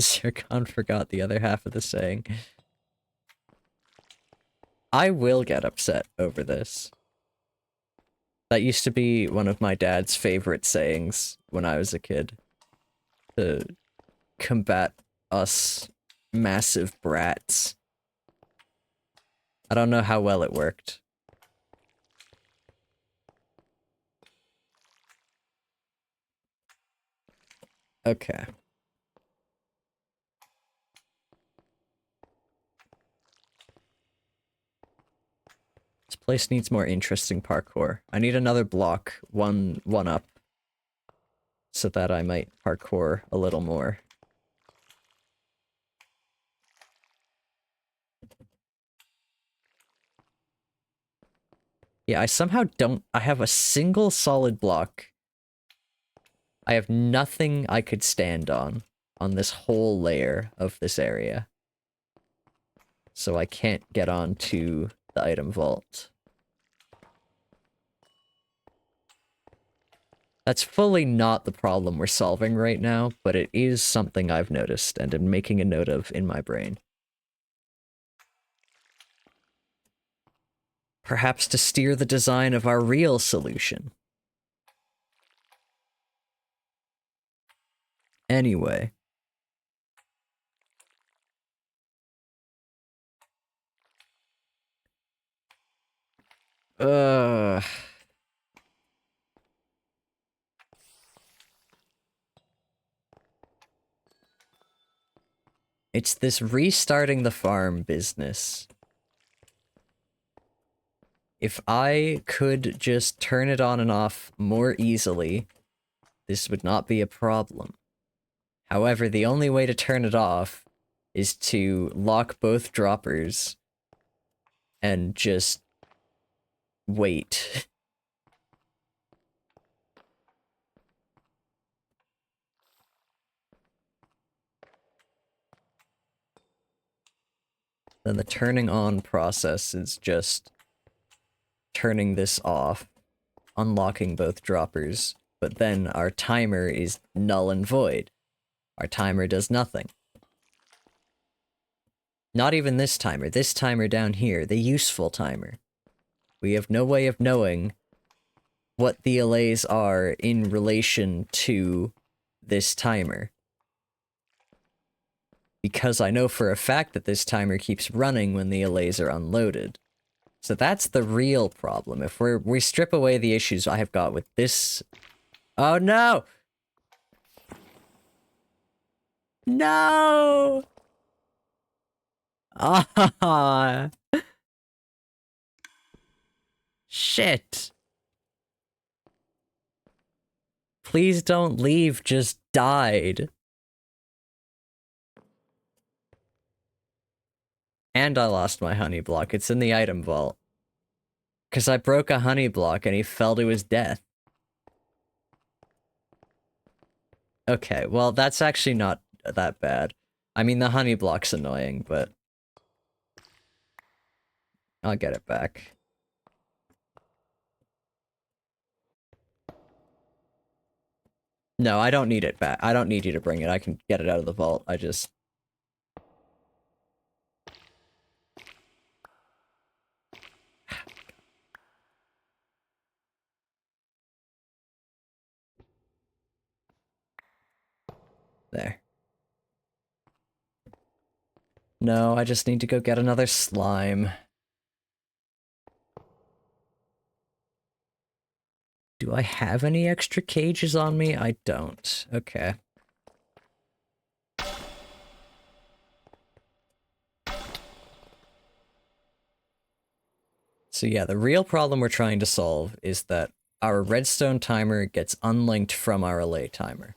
S1: Zircon forgot the other half of the saying. I will get upset over this. That used to be one of my dad's favorite sayings when I was a kid. To combat us massive brats. I don't know how well it worked. Okay. This place needs more interesting parkour. I need another block, one up, so that I might parkour a little more. Yeah, I somehow don't... I have a single solid block. I have nothing I could stand on this whole layer of this area. So I can't get on to the item vault. That's fully not the problem we're solving right now, but it is something I've noticed and am making a note of in my brain. Perhaps to steer the design of our real solution. Anyway. It's this restarting the farm business. If I could just turn it on and off more easily, this would not be a problem. However, the only way to turn it off is to lock both droppers and just wait. Then the turning on process is just turning this off, unlocking both droppers, but then our timer is null and void. Our timer does nothing. Not even this timer down here, the useful timer. We have no way of knowing what the allays are in relation to this timer. Because I know for a fact that this timer keeps running when the allays are unloaded. So that's the real problem. If we strip away the issues I have got with this... Oh no! No! Ah! Shit! Please don't leave, just died. And I lost my honey block. It's in the item vault. Because I broke a honey block and he fell to his death. Okay, well, that's actually not that bad. I mean, the honey block's annoying, but... I'll get it back. No, I don't need it back. I don't need you to bring it. I can get it out of the vault. I just... There. No, I just need to go get another slime. Do I have any extra cages on me? I don't. Okay. So yeah, the real problem we're trying to solve is that our redstone timer gets unlinked from our Allay timer.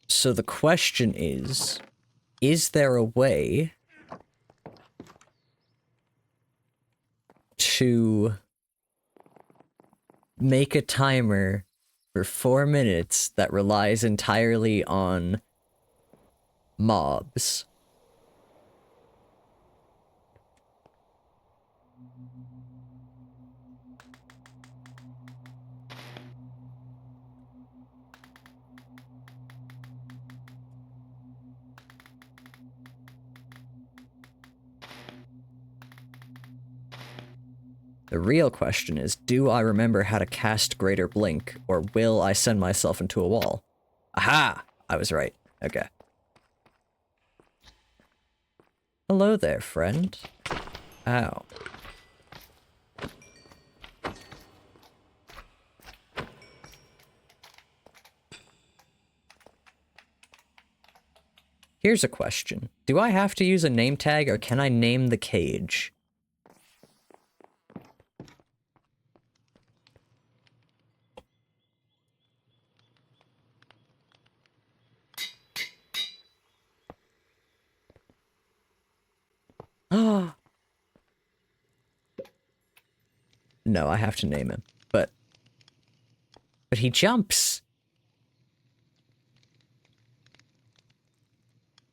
S1: So the question is there a way to make a timer for 4 minutes that relies entirely on mobs? The real question is, do I remember how to cast Greater Blink, or will I send myself into a wall? Aha! I was right. Okay. Hello there, friend. Ow. Here's a question. Do I have to use a name tag, or can I name the cage? Ah. No, I have to name him. But he jumps.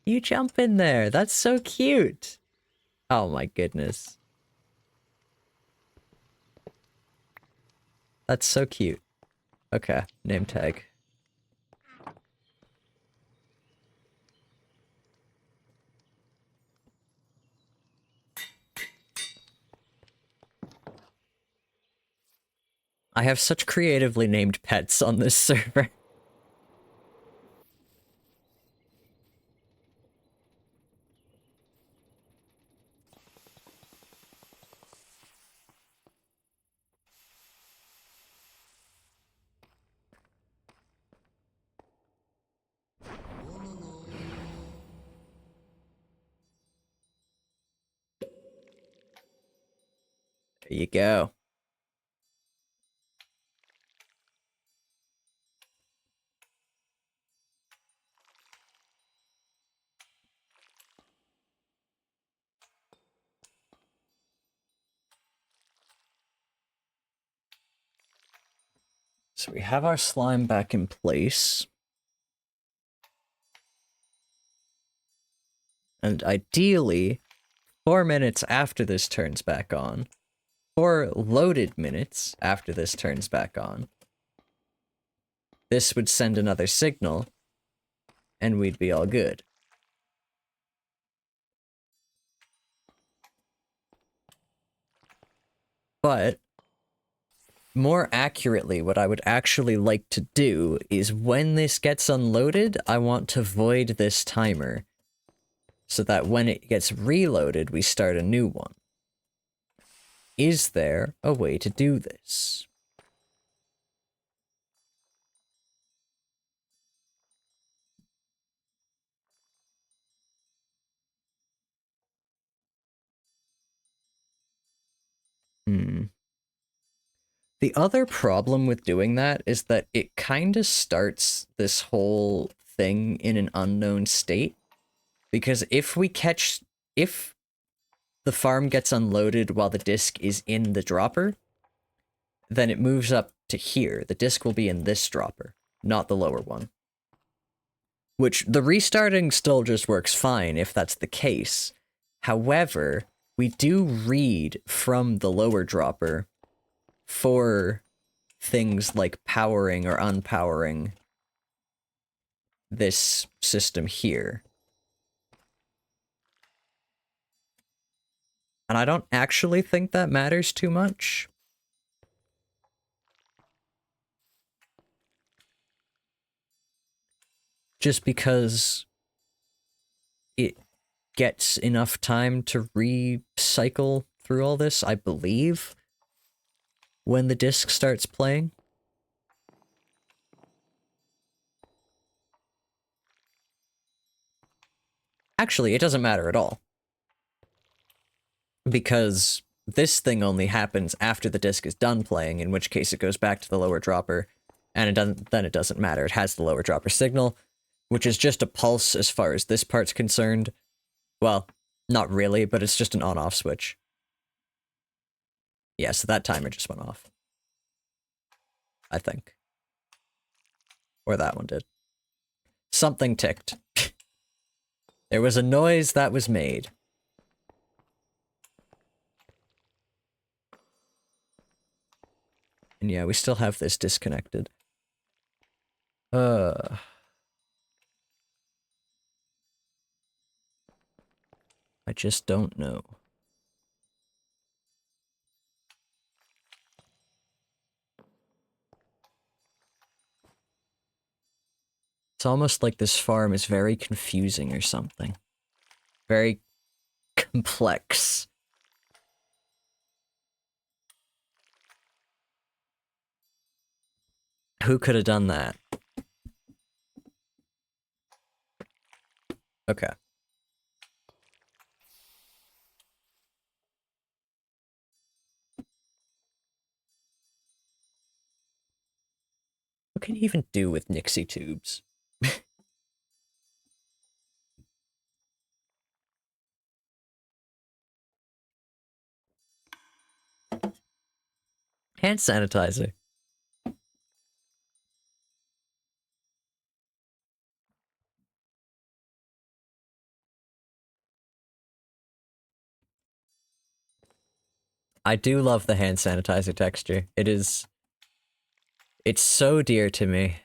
S1: You jump in there. That's so cute. Oh my goodness. That's so cute. Okay, name tag. I have such creatively named pets on this server. There you go. So we have our slime back in place. And ideally, 4 minutes after this turns back on, 4 loaded minutes after this turns back on, this would send another signal, and we'd be all good. But more accurately, what I would actually like to do is when this gets unloaded, I want to void this timer so that when it gets reloaded, we start a new one. Is there a way to do this? The other problem with doing that is that it kind of starts this whole thing in an unknown state. Because if the farm gets unloaded while the disc is in the dropper, then it moves up to here. The disc will be in this dropper, not the lower one. Which, the restarting still just works fine if that's the case. However, we do read from the lower dropper for things like powering or unpowering this system here. And I don't actually think that matters too much. Just because it gets enough time to recycle through all this, I believe, when the disc starts playing. Actually, it doesn't matter at all. because this thing only happens after the disc is done playing, in which case it goes back to the lower dropper, and it doesn't matter. It has the lower dropper signal, which is just a pulse as far as this part's concerned. Well, not really, but it's just an on-off switch. Yeah, so that timer just went off. I think. Or that one did. Something ticked. There was a noise that was made. And yeah, we still have this disconnected. I just don't know. It's almost like this farm is very confusing or something. Very complex. Who could have done that? Okay. What can you even do with Nixie tubes? Hand sanitizer. I do love the hand sanitizer texture. It's so dear to me.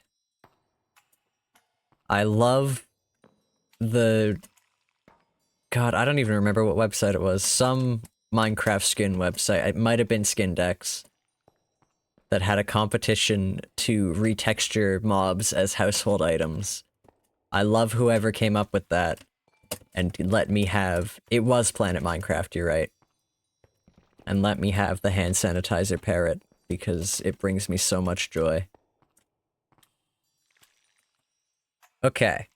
S1: I love the... God, I don't even remember what website it was. Some Minecraft skin website. It might have been Skindex. That had a competition to retexture mobs as household items. I love whoever came up with that. And let me have... It was Planet Minecraft, you're right. And let me have the hand sanitizer parrot, because it brings me so much joy. Okay.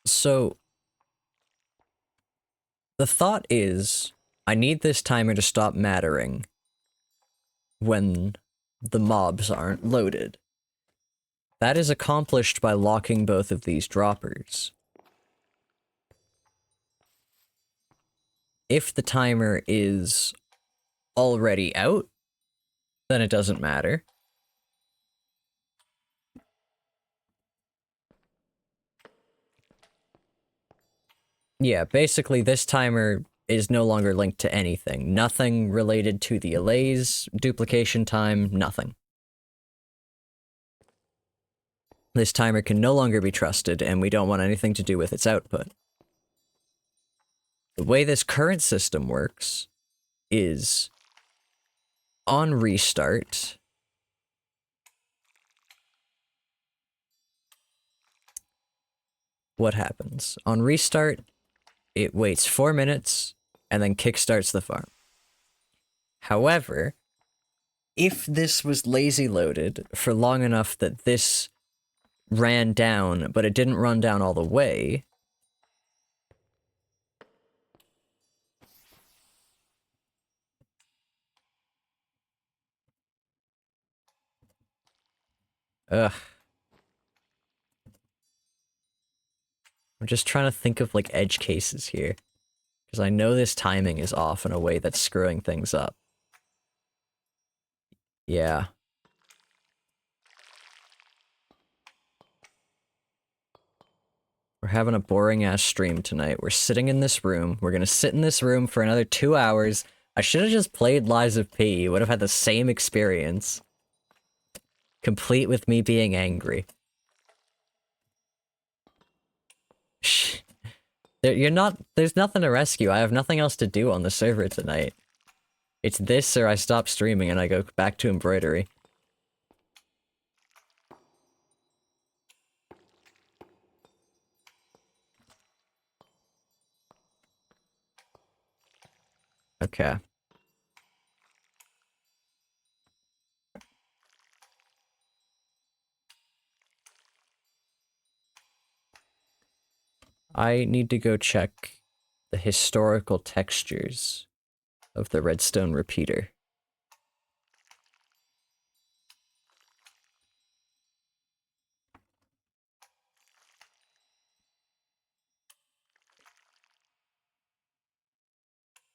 S1: So... the thought is, I need this timer to stop mattering when the mobs aren't loaded. That is accomplished by locking both of these droppers. If the timer is already out, then it doesn't matter. Yeah, basically this timer is no longer linked to anything. Nothing related to the Allay's duplication time, nothing. This timer can no longer be trusted, and we don't want anything to do with its output. The way this current system works is on restart, what happens? On restart, it waits 4 minutes and then kickstarts the farm. However, if this was lazy loaded for long enough that this ran down, but it didn't run down all the way, ugh. I'm just trying to think of, like, edge cases here. Because I know this timing is off in a way that's screwing things up. Yeah. We're having a boring-ass stream tonight. We're sitting in this room. We're gonna sit in this room for another 2 hours. I should've just played Lies of P. Would've had the same experience. Complete with me being angry. Shh. There's nothing to rescue. I have nothing else to do on the server tonight. It's this or I stop streaming and I go back to embroidery. Okay. I need to go check the historical textures of the redstone repeater.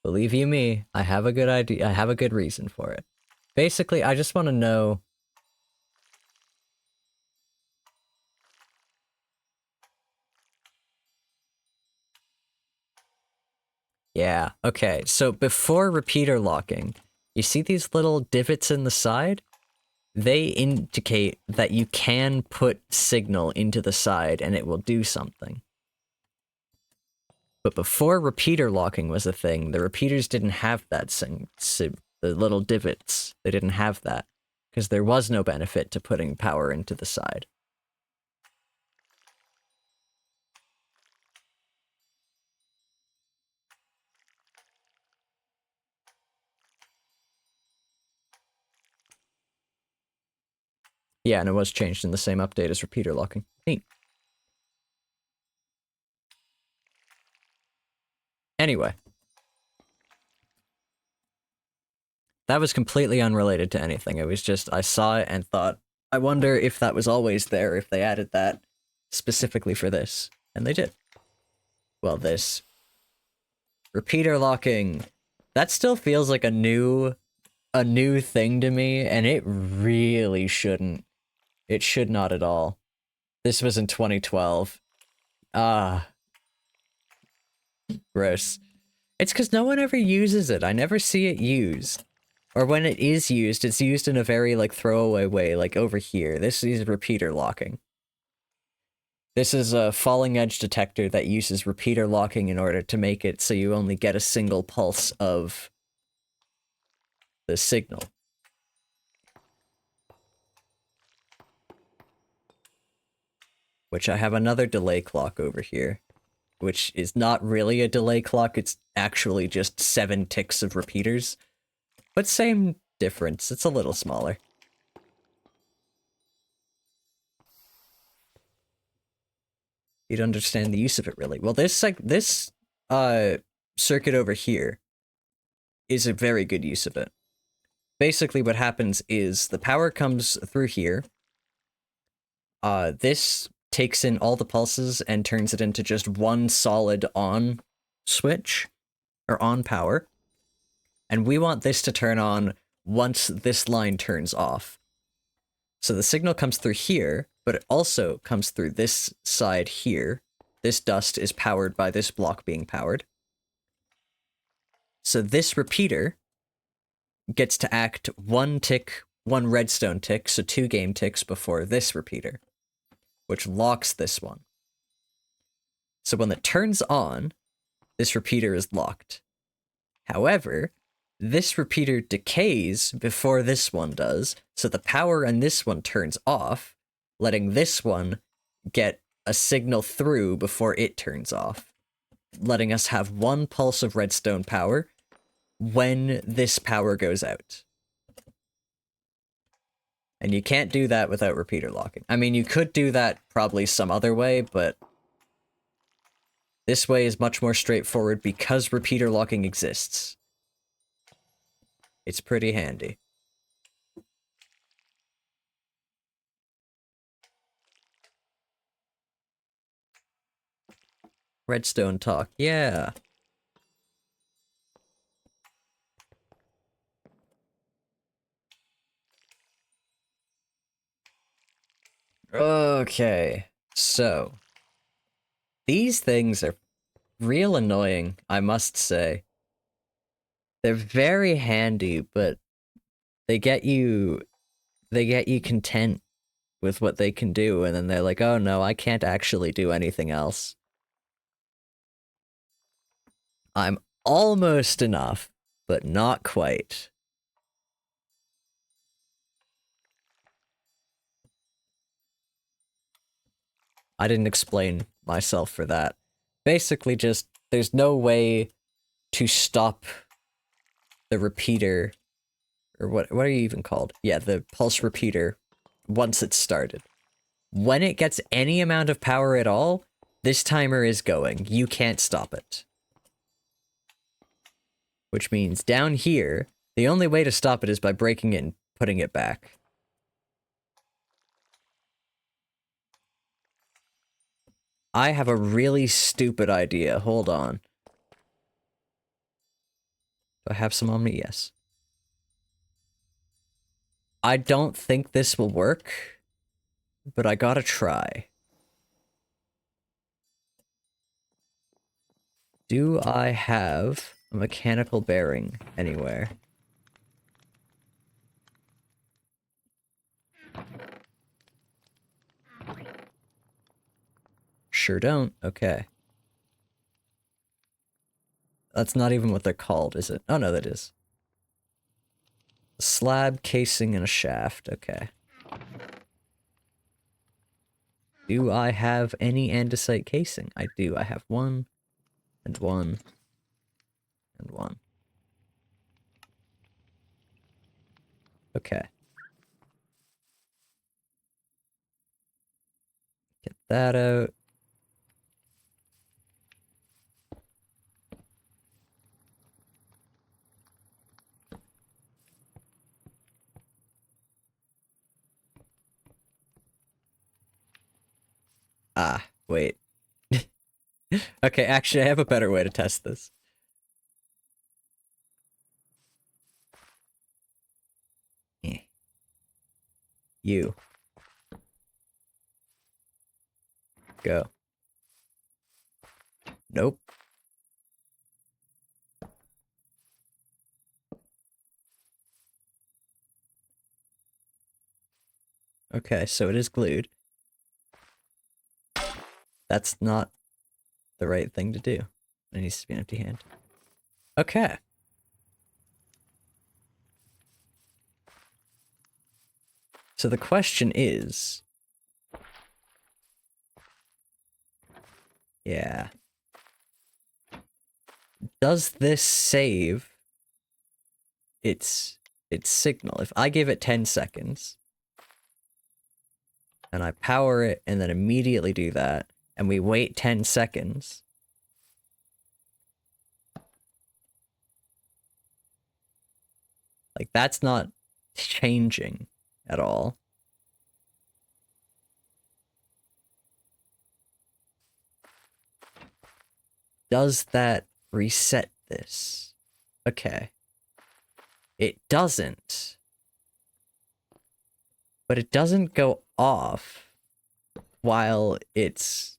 S1: Believe you me, I have a good idea. I have a good reason for it. Basically, I just want to know... Yeah, okay. So before repeater locking, you see these little divots in the side? They indicate that you can put signal into the side and it will do something. But before repeater locking was a thing, the repeaters didn't have that the little divots. They didn't have that because there was no benefit to putting power into the side. Yeah, and it was changed in the same update as repeater locking. Neat. Anyway. That was completely unrelated to anything. It was just, I saw it and thought, I wonder if that was always there, if they added that specifically for this. And they did. Well, this. Repeater locking. That still feels like a new thing to me, and it really shouldn't. It should not at all. This was in 2012. Ah. Gross. It's because no one ever uses it. I never see it used. Or when it is used, it's used in a very, like, throwaway way, like over here. This is repeater locking. This is a falling edge detector that uses repeater locking in order to make it so you only get a single pulse of the signal. Which I have another delay clock over here, which is not really a delay clock, it's actually just 7 ticks of repeaters. But same difference, it's a little smaller. You'd understand the use of it, really. Well, this circuit over here is a very good use of it. Basically, what happens is the power comes through here. This takes in all the pulses and turns it into just one solid on switch, or on power. And we want this to turn on once this line turns off. So the signal comes through here, but it also comes through this side here. This dust is powered by this block being powered. So this repeater gets to act 1 tick, 1 redstone tick, so 2 game ticks before this repeater, which locks this one. So when it turns on, this repeater is locked. However, this repeater decays before this one does, so the power on this one turns off, letting this one get a signal through before it turns off, letting us have 1 pulse of redstone power when this power goes out. And you can't do that without repeater locking. I mean, you could do that probably some other way, but this way is much more straightforward because repeater locking exists. It's pretty handy. Redstone talk, yeah. Okay, so these things are real annoying, I must say. They're very handy, but they get you content with what they can do, and then they're like, oh no, I can't actually do anything else. I'm almost enough, but not quite. I didn't explain myself for that. Basically just, there's no way to stop the repeater, or what are you even called? Yeah, the pulse repeater, once it's started. When it gets any amount of power at all, This timer is going. You can't stop it. Which means down here, the only way to stop it is by breaking it and putting it back. I have a really stupid idea. Hold on. Do I have some Omni? Yes. I don't think this will work, but I gotta try. Do I have a mechanical bearing anywhere? Sure don't. Okay. That's not even what they're called, is it? Oh no, that is. A slab, casing, and a shaft. Okay. Do I have any andesite casing? I do. I have one, and one, and one. Okay. Get that out. Ah, wait. Okay, actually, I have a better way to test this. You. Go. Nope. Okay, so it is glued. That's not the right thing to do. It needs to be an empty hand. Okay. So the question is... Yeah. Does this save its signal? If I give it 10 seconds, and I power it and then immediately do that, and we wait 10 seconds... Like, that's not changing at all. Does that reset this? Okay. It doesn't. But it doesn't go off while it's...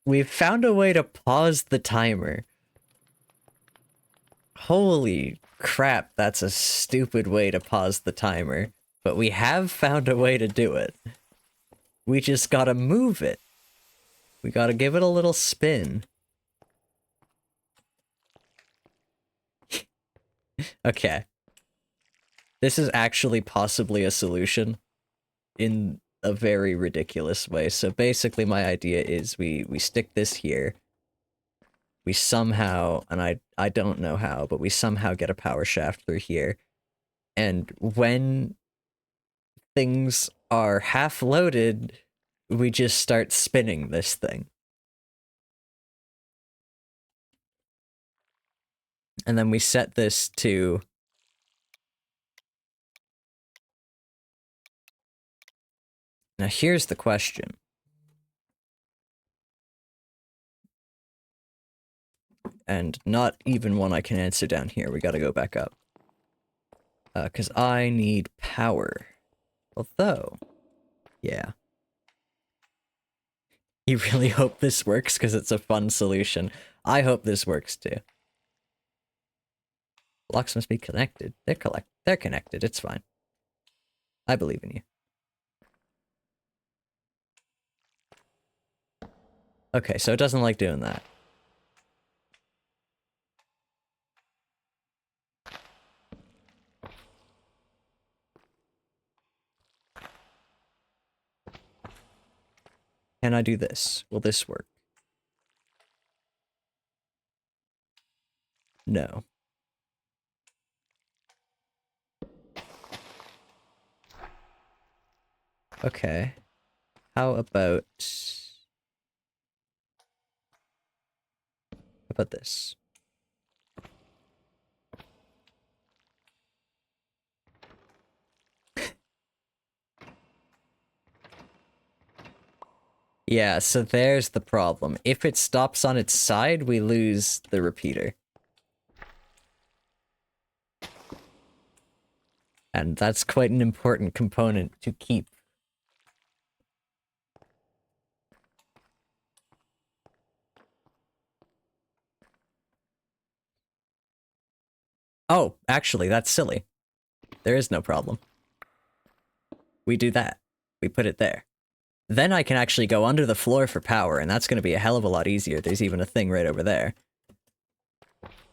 S1: We've found a way to pause the timer. Holy crap, that's a stupid way to pause the timer. But we have found a way to do it. We just gotta move it. We gotta give it a little spin. Okay. This is actually possibly a solution in a very ridiculous way. So basically my idea is we stick this here. We somehow, and I don't know how, but we somehow get a power shaft through here. And when things are half loaded, we just start spinning this thing. And then we set this to... Now here's the question. And not even one I can answer down here. We gotta go back up. 'Cause I need power. Although... Yeah. You really hope this works because it's a fun solution. I hope this works too. Blocks must be connected. They're connected. It's fine. I believe in you. Okay, so it doesn't like doing that. Can I do this? Will this work? No. Okay. How about this? Yeah, so there's the problem. If it stops on its side, we lose the repeater. And that's quite an important component to keep. Oh, actually, that's silly. There is no problem. We do that. We put it there. Then I can actually go under the floor for power, and that's going to be a hell of a lot easier. There's even a thing right over there.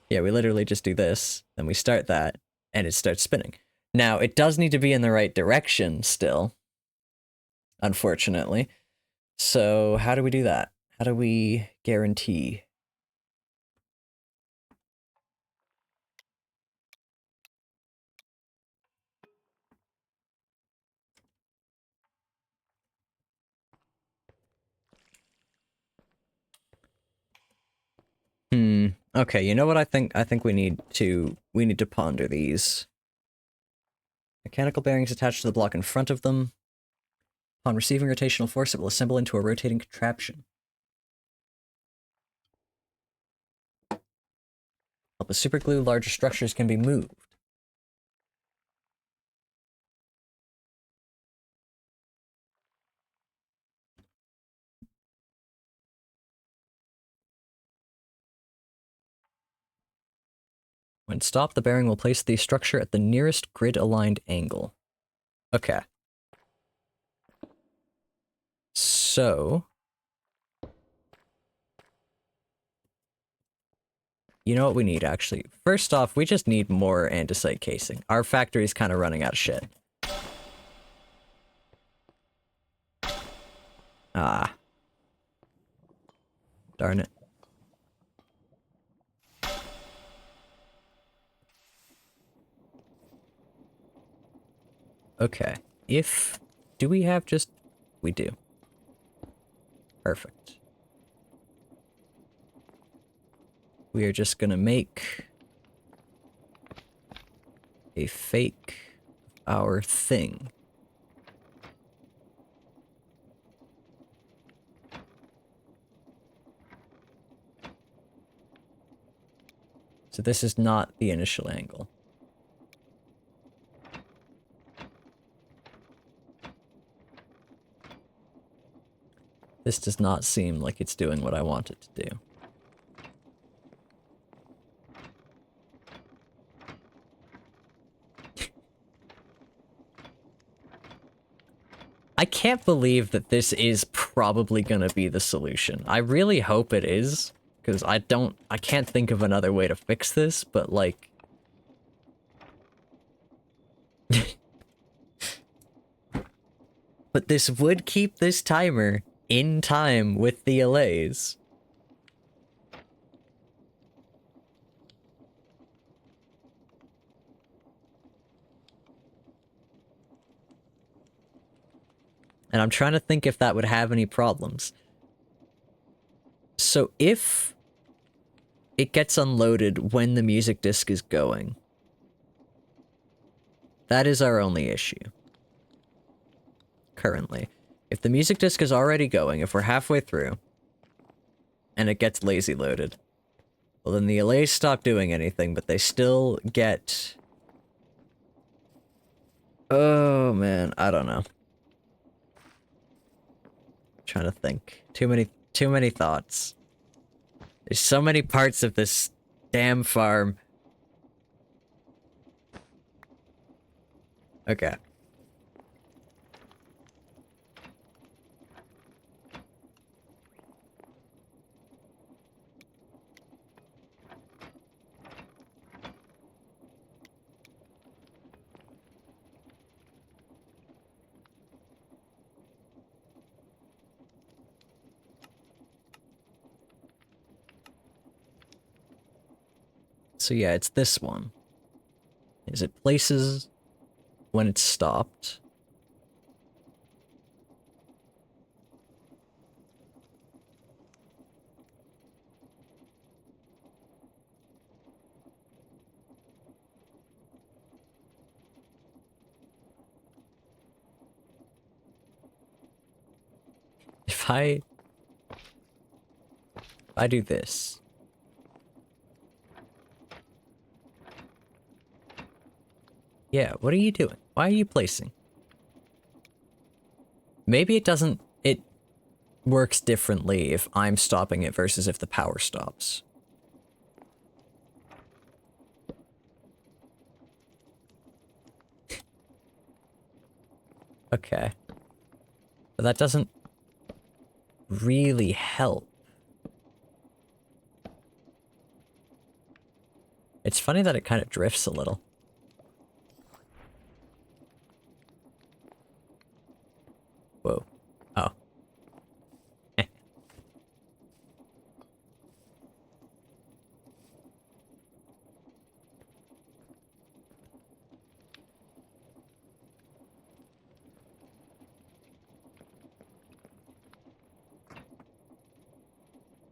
S1: Yeah, we literally just do this, then we start that, and it starts spinning. Now, it does need to be in the right direction still, unfortunately. So how do we do that? How do we guarantee? Okay, you know what I think? I think we need to ponder these. Mechanical bearings attached to the block in front of them. Upon receiving rotational force, it will assemble into a rotating contraption. Help with superglue, larger structures can be moved. When stopped, the bearing will place the structure at the nearest grid-aligned angle. Okay. So... you know what we need, actually? First off, we just need more andesite casing. Our factory's kind of running out of shit. Ah. Darn it. Okay. If... do we have just... we do. Perfect. We are just gonna make a fake our thing. So this is not the initial angle. This does not seem like it's doing what I want it to do. I can't believe that this is probably gonna be the solution. I really hope it is, because I can't think of another way to fix this, but like... but this would keep this timer in time with the allays. And I'm trying to think if that would have any problems. So if it gets unloaded when the music disc is going, that is our only issue. Currently. If the music disc is already going, if we're halfway through, and it gets lazy loaded, well then the allays stop doing anything, but they still get... oh man, I don't know. Trying to think. Too many thoughts. There's so many parts of this damn farm. Okay. So yeah, it's this one. Is it places when it's stopped. I do this. Yeah, what are you doing? Why are you placing? Maybe it doesn't... It works differently if I'm stopping it versus if the power stops. Okay. But that doesn't really help. It's funny that it kind of drifts a little. Whoa. Oh.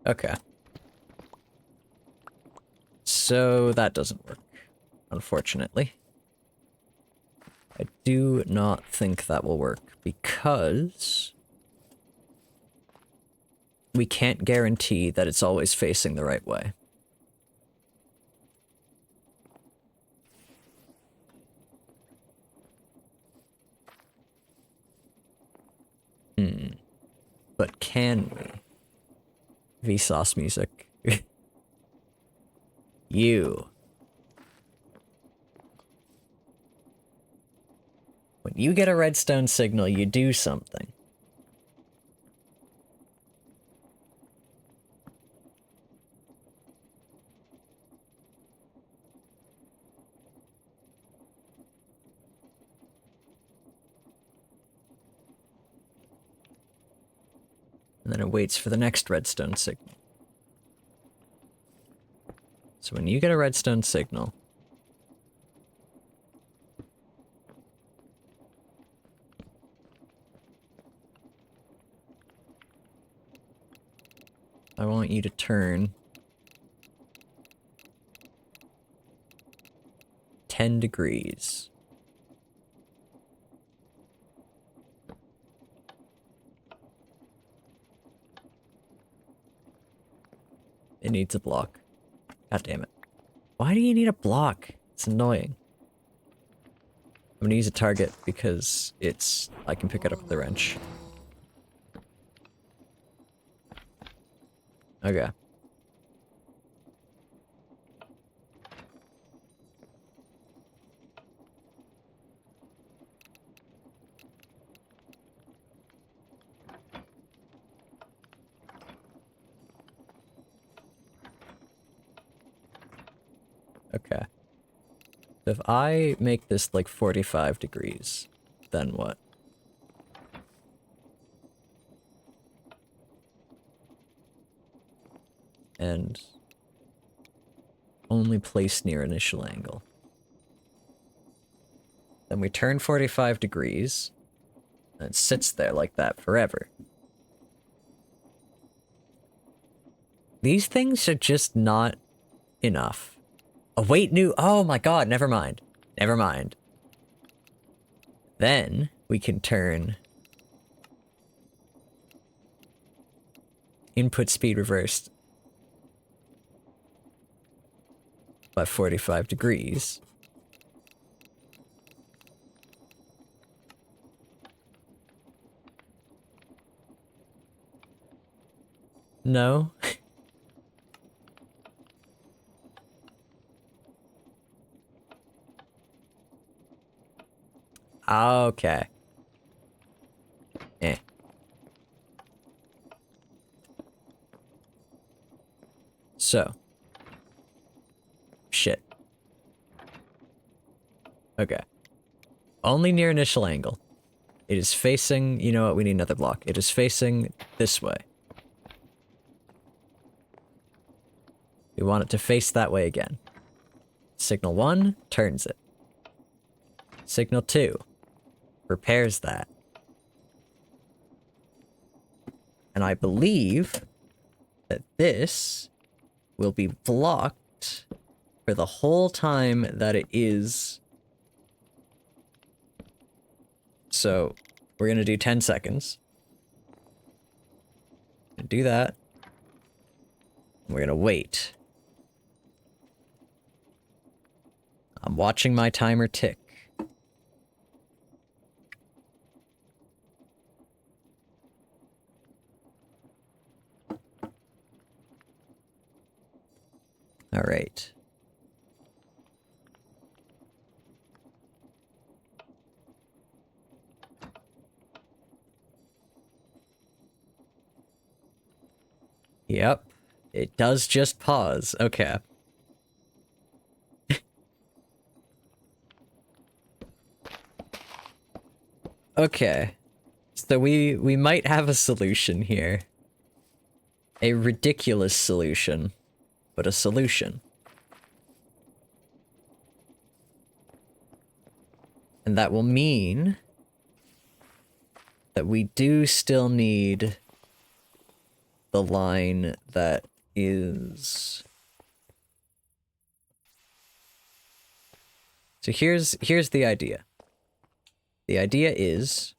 S1: Okay. So that doesn't work, unfortunately. I do not think that will work because we can't guarantee that it's always facing the right way. But can we? Vsauce music. You. When you get a redstone signal, you do something. And then it waits for the next redstone signal. So when you get a redstone signal, I want you to turn 10 degrees. It needs a block. God damn it. Why do you need a block? It's annoying. I'm gonna use a target because I can pick it up with the wrench. Okay. Okay. If I make this like 45 degrees, then what? And only place near initial angle. Then we turn 45 degrees, and it sits there like that forever. These things are just not enough. Await new... Oh my god, never mind. Never mind. Then we can turn input speed reversed by 45 degrees. No. Okay. Eh. So. Shit. Okay. Only near initial angle. It is facing... You know what? We need another block. It is facing this way. We want it to face that way again. Signal 1 turns it. Signal 2 repairs that. And I believe that this will be blocked for the whole time that it is. So we're going to do 10 seconds. gonna do that. We're gonna wait. I'm watching my timer tick. All right. Yep. It does just pause. Okay. Okay. So we might have a solution here. A ridiculous solution, but a solution. And that will mean that we do still need the line that is... So here's the idea. The idea is,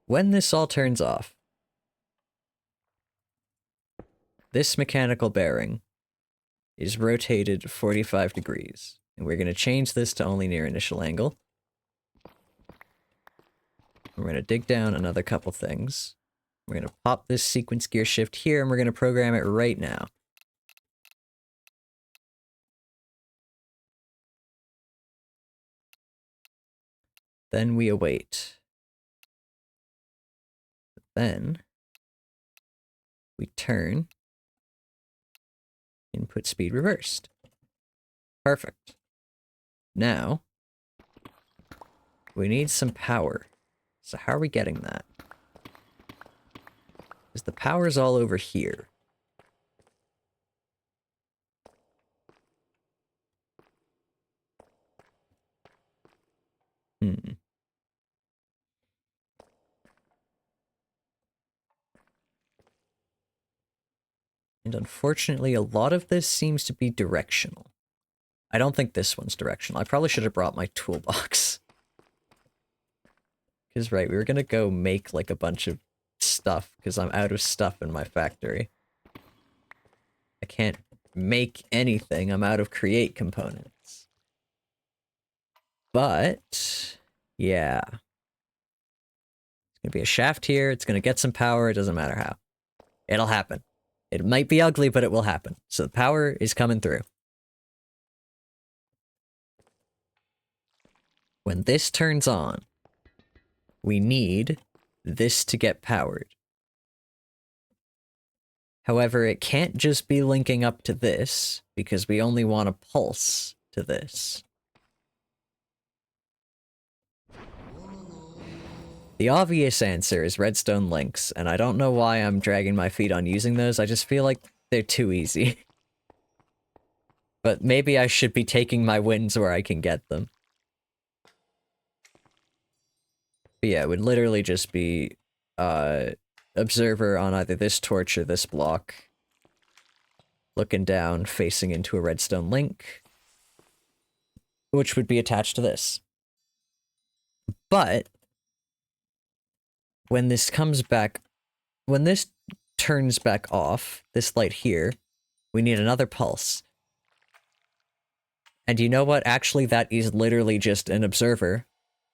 S1: when this all turns off, this mechanical bearing is rotated 45 degrees. And we're going to change this to only near initial angle. We're going to dig down another couple things. We're going to pop this sequence gear shift here, and we're going to program it right now. Then we await. Then we turn. Input speed reversed. Perfect. Now, we need some power. So how are we getting that? Because the power's all over here. And unfortunately, a lot of this seems to be directional. I don't think this one's directional. I probably should have brought my toolbox. Because, right, we were gonna go make, like, a bunch of stuff, because I'm out of stuff in my factory. I can't make anything. I'm out of create components. But, yeah. It's gonna be a shaft here. It's gonna get some power. It doesn't matter how. It'll happen. It might be ugly, but it will happen. So the power is coming through. When this turns on, we need this to get powered. However, it can't just be linking up to this, because we only want a pulse to this. The obvious answer is redstone links, and I don't know why I'm dragging my feet on using those, I just feel like they're too easy. But maybe I should be taking my wins where I can get them. But yeah, it would literally just be, observer on either this torch or this block. Looking down, facing into a redstone link. Which would be attached to this. But, when this comes back, when this turns back off, this light here, we need another pulse. And you know what? Actually, that is literally just an observer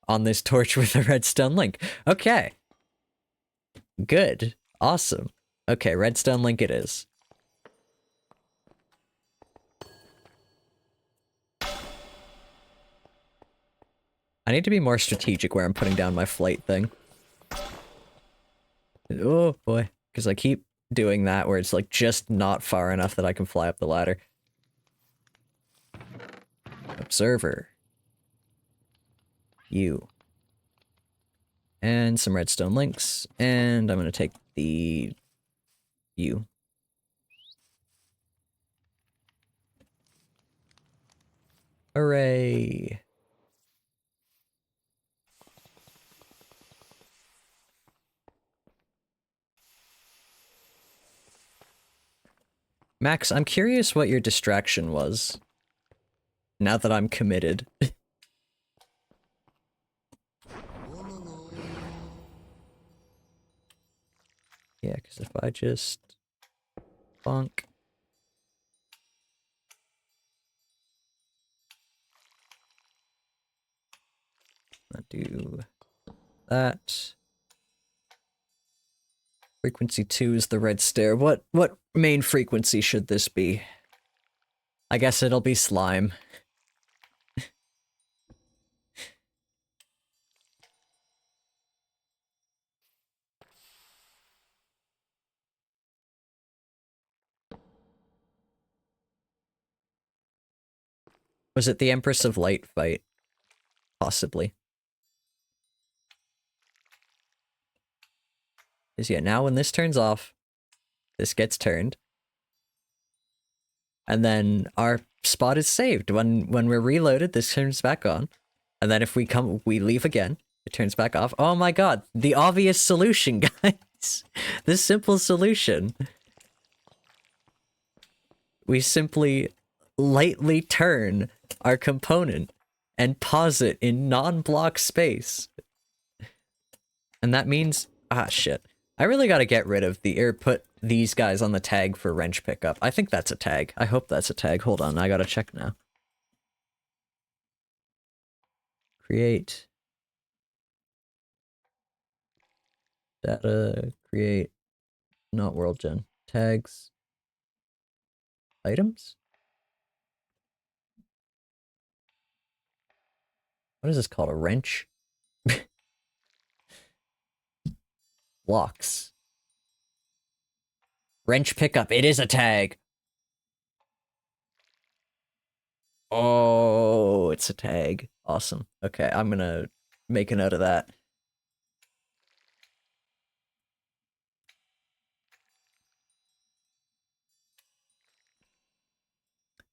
S1: on this torch with a redstone link. Okay. Good. Awesome. Okay, redstone link it is. I need to be more strategic where I'm putting down my flight thing. Oh boy, because I keep doing that where it's like just not far enough that I can fly up the ladder. Observer. You. And some redstone links, and I'm gonna take the U. Hooray! Max, I'm curious what your distraction was. Now that I'm committed. Yeah, because if I just bonk. I'll do that. Frequency 2 is the red stair. What main frequency should this be? I guess it'll be slime. Was it the Empress of Light fight? Possibly. Because yeah, now when this turns off, this gets turned. And then our spot is saved. When we're reloaded, this turns back on. And then if we leave again, it turns back off. Oh my god, the obvious solution, guys. The simple solution. We simply lightly turn our component and pause it in non-block space. And that means, shit. I really gotta get rid of put these guys on the tag for wrench pickup. I think that's a tag. I hope that's a tag. Hold on, I gotta check now. Create. Data, create, not world gen. Tags. Items? What is this called? A wrench? Blocks. Wrench pickup. It is a tag. Oh, it's a tag. Awesome. Okay, I'm gonna make a note of that.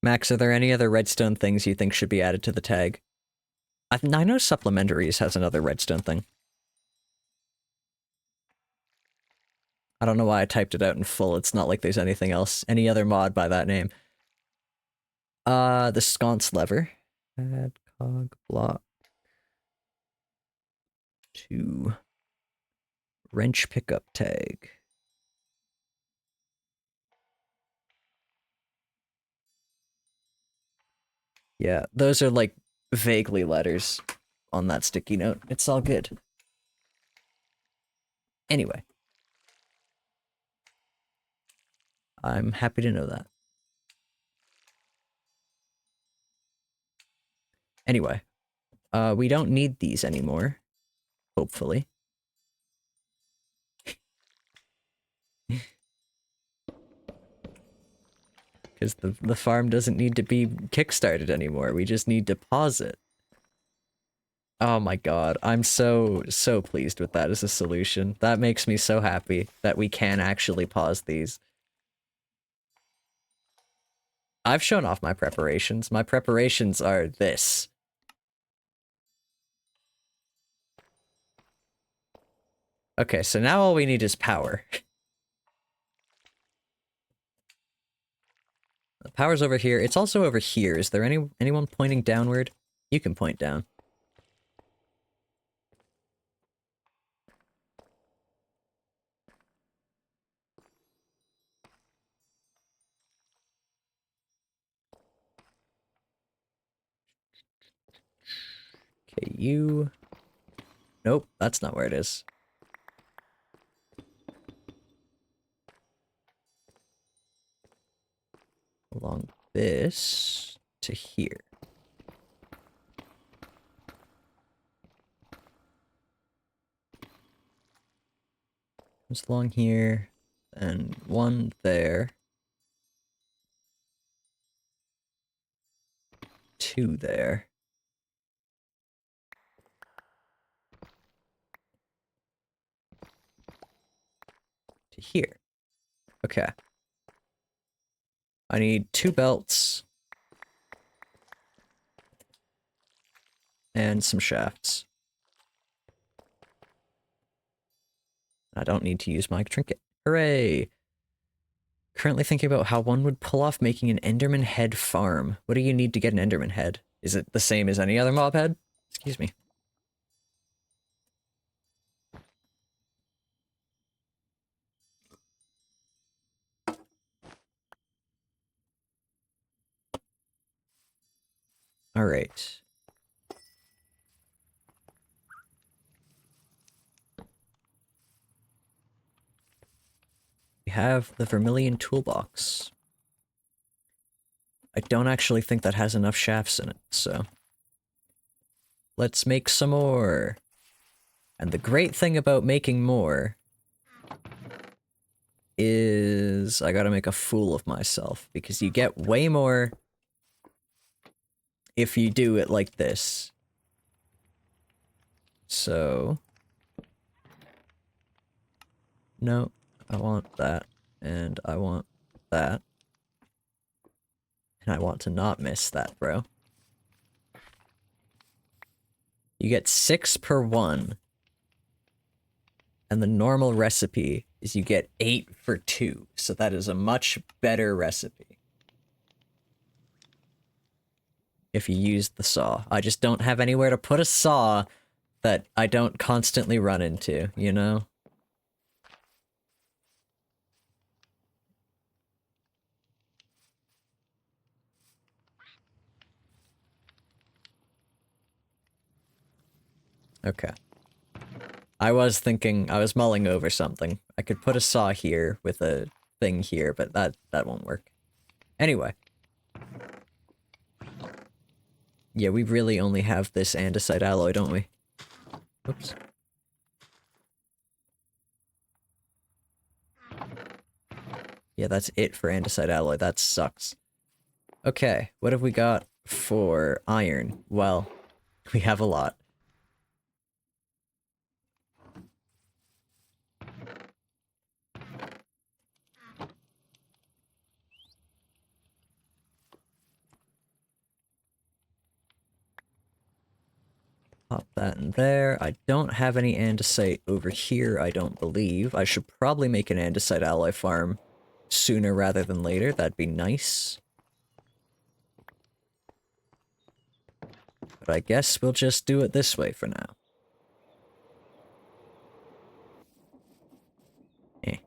S1: Max, are there any other redstone things you think should be added to the tag? I know Supplementaries has another redstone thing. I don't know why I typed it out in full. It's not like there's anything else, any other mod by that name. The sconce lever. Add cog block to wrench pickup tag. Yeah, those are like vaguely letters on that sticky note. It's all good. Anyway. I'm happy to know that. Anyway. We don't need these anymore. Hopefully. Because the farm doesn't need to be kickstarted anymore. We just need to pause it. Oh my god, I'm so pleased with that as a solution. That makes me so happy that we can actually pause these. I've shown off my preparations. My preparations are this. Okay, so now all we need is power. The power's over here. It's also over here. Is there anyone pointing downward? You can point down. Okay, you... Nope, that's not where it is. Along this to here. Comes along here, and one there. Two there. To here. Okay. I need 2 belts. And some shafts. I don't need to use my trinket. Hooray! Currently thinking about how one would pull off making an Enderman head farm. What do you need to get an Enderman head? Is it the same as any other mob head? Excuse me. Alright. We have the Vermilion Toolbox. I don't actually think that has enough shafts in it, so... let's make some more. And the great thing about making more is I gotta make a fool of myself, because you get way more if you do it like this. So... no, I want that, and I want that. And I want to not miss that, bro. You get 6 per one. And the normal recipe is you get 8 for 2. So that is a much better recipe. If you use the saw. I just don't have anywhere to put a saw that I don't constantly run into, you know? Okay. I was mulling over something. I could put a saw here with a thing here, but that won't work. Anyway. Yeah, we really only have this andesite alloy, don't we? Oops. Yeah, that's it for andesite alloy. That sucks. Okay, what have we got for iron? Well, we have a lot. Pop that in there. I don't have any andesite over here, I don't believe. I should probably make an andesite alloy farm sooner rather than later. That'd be nice. But I guess we'll just do it this way for now. Eh.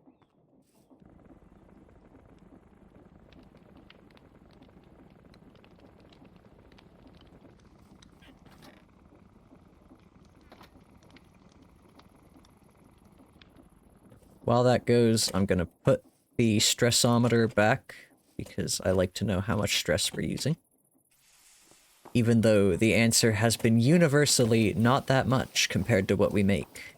S1: While that goes, I'm gonna put the stressometer back, because I like to know how much stress we're using. Even though the answer has been universally not that much compared to what we make.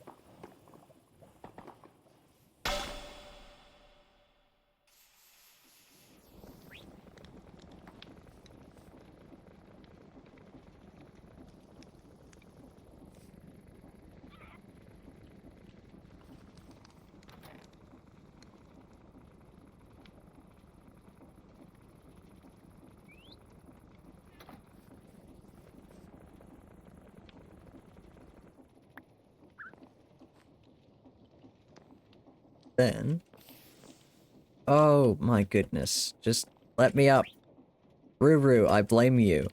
S1: Then... oh my goodness. Just let me up. Ruru, I blame you.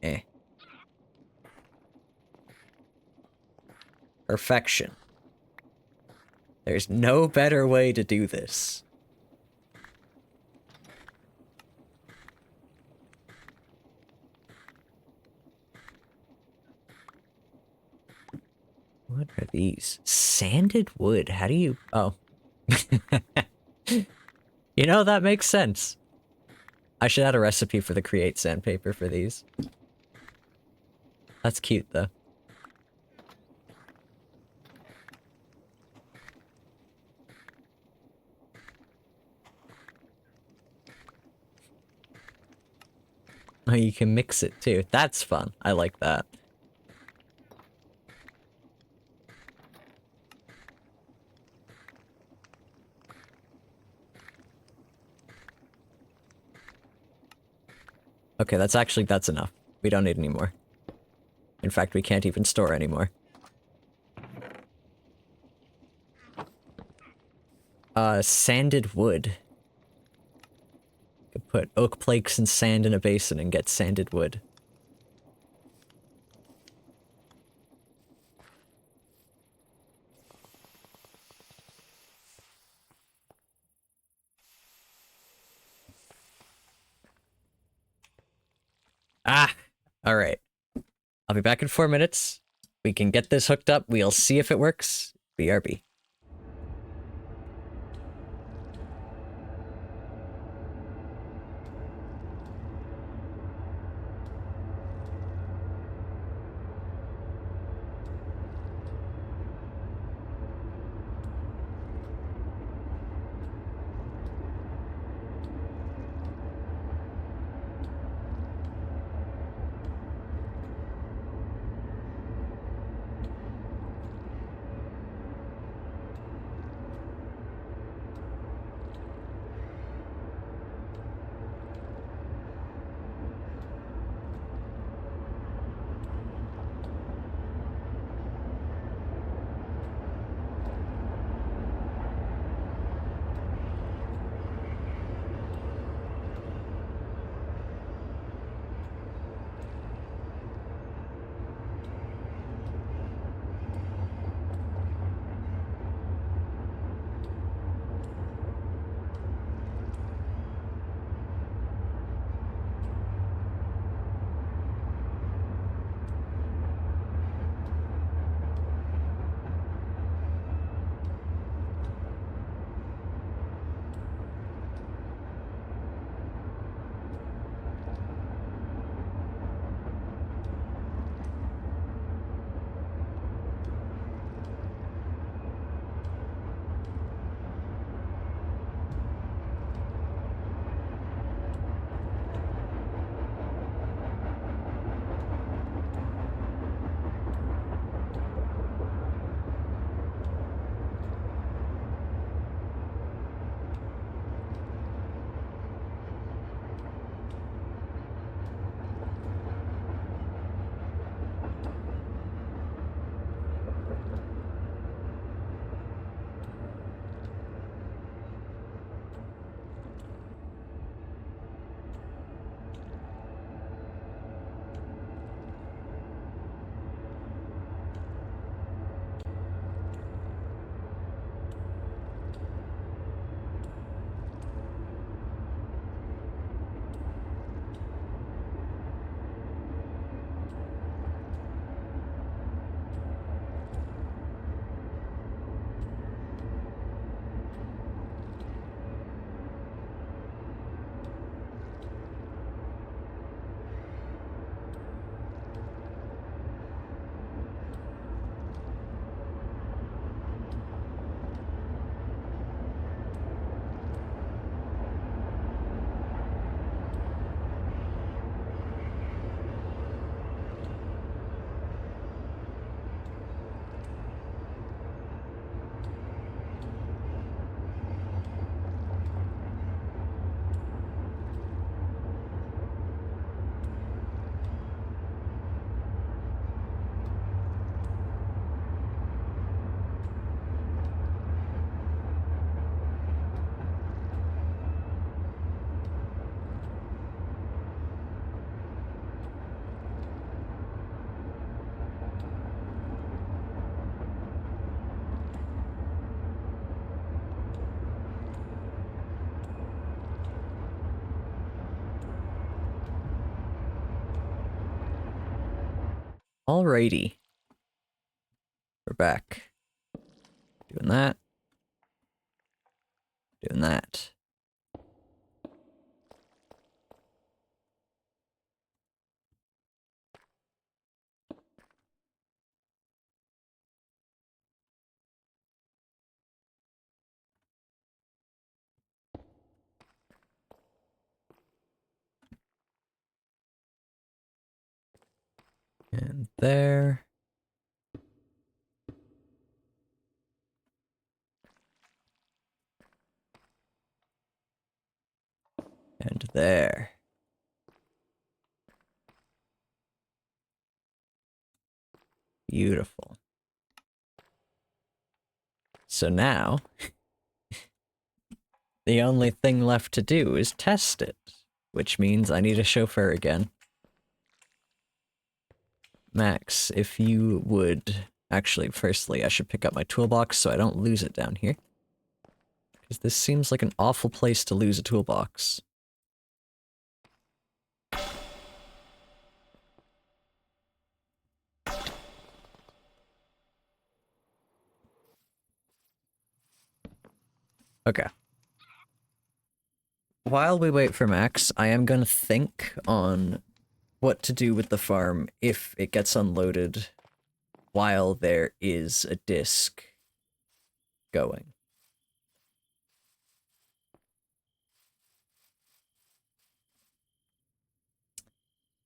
S1: Eh. Perfection. There's no better way to do this. What are these? Sanded wood. How do you... oh. You know, that makes sense. I should add a recipe for the create sandpaper for these. That's cute, though. Oh, you can mix it, too. That's fun. I like that. Okay, that's enough. We don't need any more. In fact, we can't even store anymore. Sanded wood. Could put oak planks and sand in a basin and get sanded wood. Ah! Alright. I'll be back in 4 minutes. We can get this hooked up. We'll see if it works. BRB. Alrighty. We're back. Doing that. Doing that. And there. And there. Beautiful. So now, the only thing left to do is test it, which means I need a chauffeur again. Max, if you would... Actually, firstly, I should pick up my toolbox so I don't lose it down here. Because this seems like an awful place to lose a toolbox. Okay. While we wait for Max, I am gonna think on what to do with the farm if it gets unloaded while there is a disc going.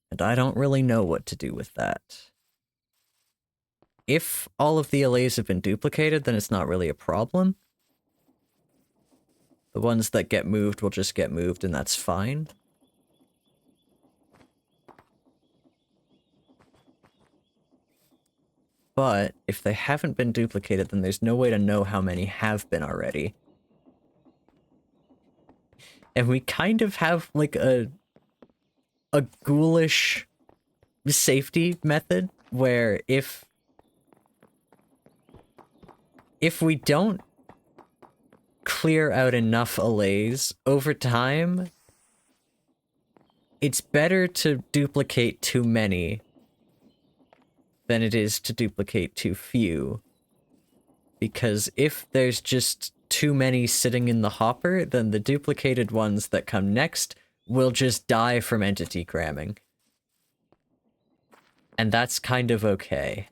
S1: And I don't really know what to do with that. If all of the allays have been duplicated, then it's not really a problem. The ones that get moved will just get moved, and that's fine. But if they haven't been duplicated, then there's no way to know how many have been already. And we kind of have, like, a ghoulish safety method where if we don't clear out enough allays over time, it's better to duplicate too many than it is to duplicate too few. Because if there's just too many sitting in the hopper, then the duplicated ones that come next will just die from entity cramming. And that's kind of okay.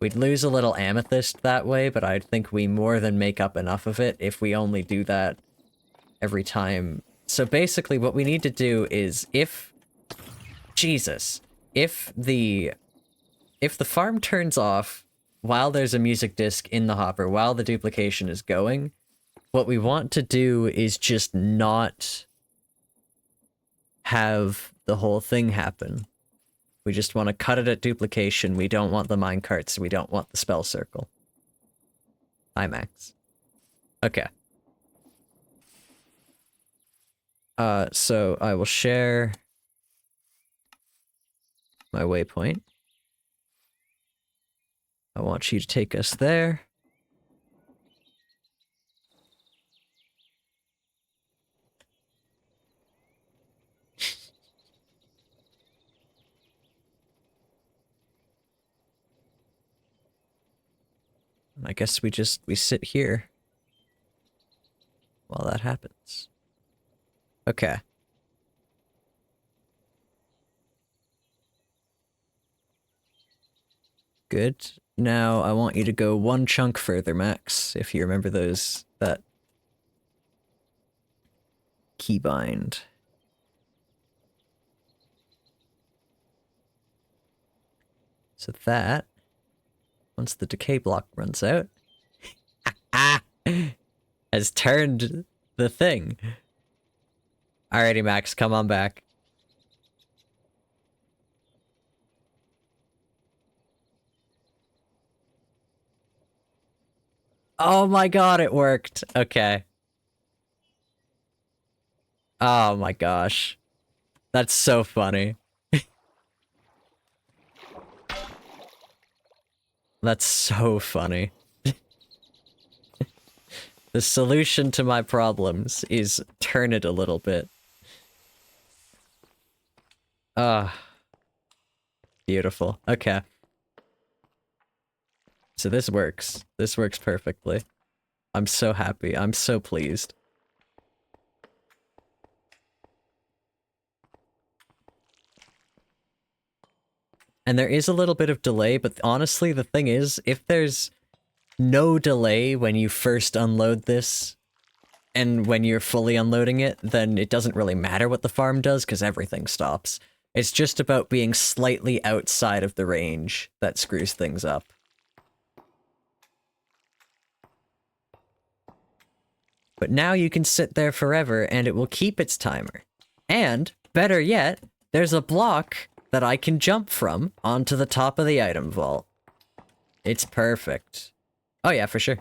S1: We'd lose a little amethyst that way, but I think we more than make up enough of it if we only do that every time. So basically what we need to do is if the farm turns off while there's a music disc in the hopper, while the duplication is going, what we want to do is just not have the whole thing happen. We just want to cut it at duplication. We don't want the minecarts. We don't want the spell circle. Hi, Max. Okay. So I will share my waypoint. I want you to take us there. I guess we sit here while that happens. Okay. Good. Now I want you to go one chunk further, Max, if you remember that keybind. So that, once the decay block runs out, has turned the thing. Alrighty, Max, come on back. Oh my god, it worked. Okay. Oh my gosh. That's so funny. That's so funny. The solution to my problems is turn it a little bit. Beautiful. Okay. So this works. This works perfectly. I'm so happy. I'm so pleased. And there is a little bit of delay, but honestly, the thing is, if there's no delay when you first unload this, and when you're fully unloading it, then it doesn't really matter what the farm does, because everything stops. It's just about being slightly outside of the range that screws things up. But now you can sit there forever, and it will keep its timer. And, better yet, there's a block that I can jump from onto the top of the item vault. It's perfect. Oh yeah, for sure.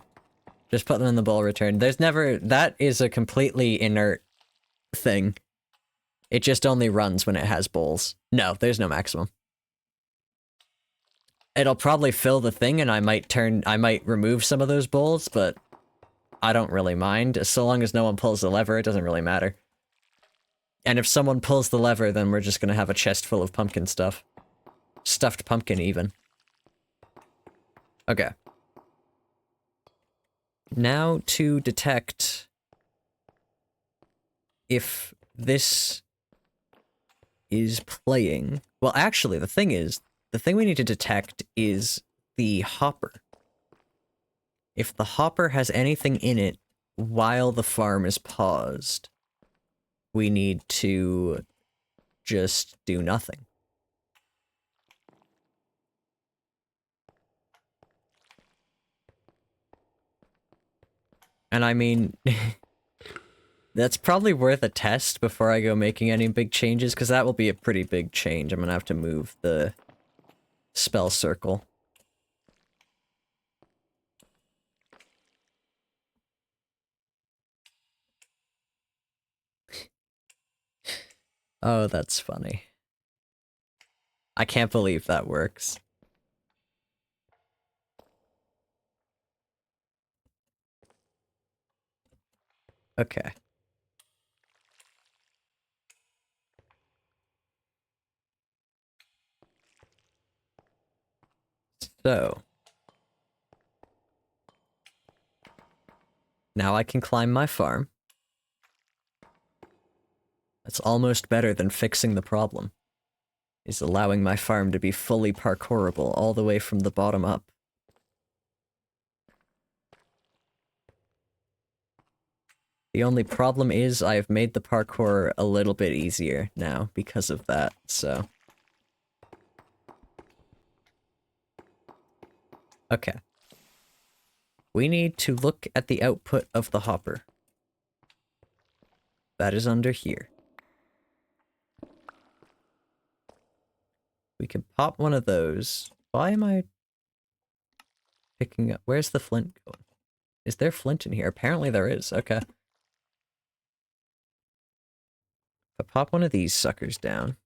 S1: Just put them in the bowl return. There's never... That is a completely inert thing. It just only runs when it has bowls. No, there's no maximum. It'll probably fill the thing and I might remove some of those bowls, but I don't really mind. So long as no one pulls the lever, it doesn't really matter. And if someone pulls the lever, then we're just gonna have a chest full of pumpkin stuff. Stuffed pumpkin, even. Okay. now to detect if this is playing... Well, actually, the thing we need to detect is the hopper. If the hopper has anything in it while the farm is paused, we need to just do nothing. And I mean, that's probably worth a test before I go making any big changes, because that will be a pretty big change. I'm gonna have to move the spell circle. Oh, that's funny. I can't believe that works. Okay. So. Now I can climb my farm. That's almost better than fixing the problem. Is allowing my farm to be fully parkourable all the way from the bottom up. The only problem is I've made the parkour a little bit easier now because of that, so... Okay. We need to look at the output of the hopper. That is under here. We can pop one of those. Why am I picking up? Where's the flint going? Is there flint in here? Apparently there is. Okay. If I pop one of these suckers down.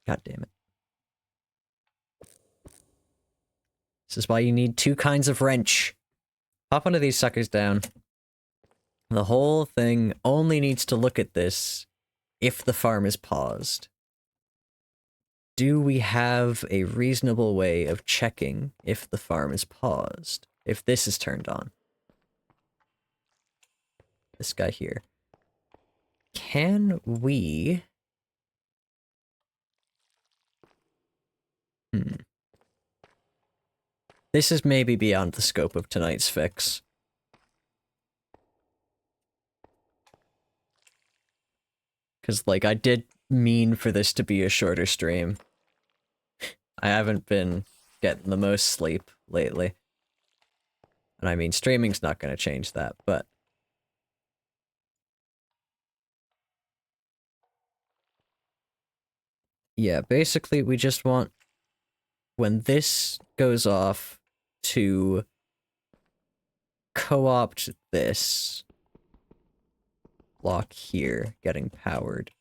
S1: God damn it. This is why you need two kinds of wrench. Pop one of these suckers down. The whole thing only needs to look at this if the farm is paused. Do we have a reasonable way of checking if the farm is paused? If this is turned on? This guy here. Can we... This is maybe beyond the scope of tonight's fix. Because, like, I did mean for this to be a shorter stream. I haven't been getting the most sleep lately. And I mean, streaming's not going to change that, but... Yeah, basically we just want, when this goes off, to co-opt this block here getting powered.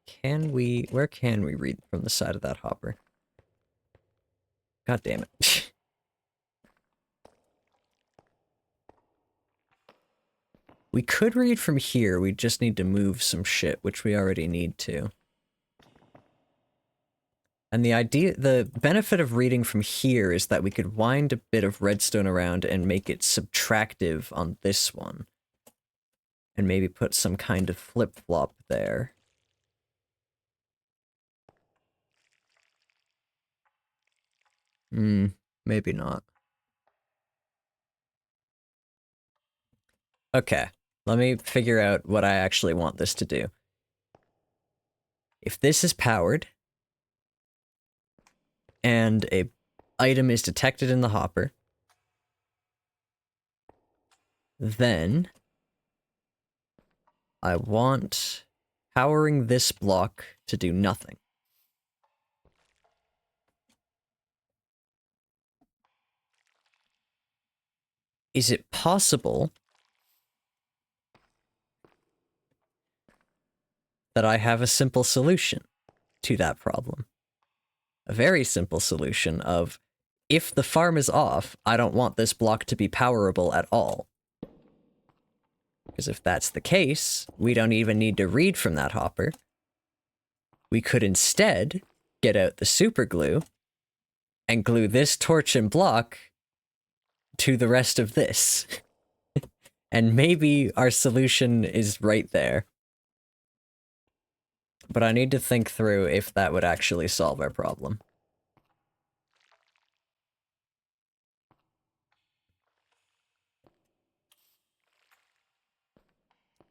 S1: Can we, where can we read from the side of that hopper? God damn it. We could read from here, we just need to move some shit, which we already need to. And the benefit of reading from here is that we could wind a bit of redstone around and make it subtractive on this one. And maybe put some kind of flip-flop there. Maybe not. Okay, let me figure out what I actually want this to do. If this is powered, and a item is detected in the hopper, then I want powering this block to do nothing. Is it possible that I have a simple solution to that problem? A very simple solution of, if the farm is off, I don't want this block to be powerable at all. Because if that's the case, we don't even need to read from that hopper. We could instead get out the super glue and glue this torch and block to the rest of this. And maybe our solution is right there. But I need to think through if that would actually solve our problem.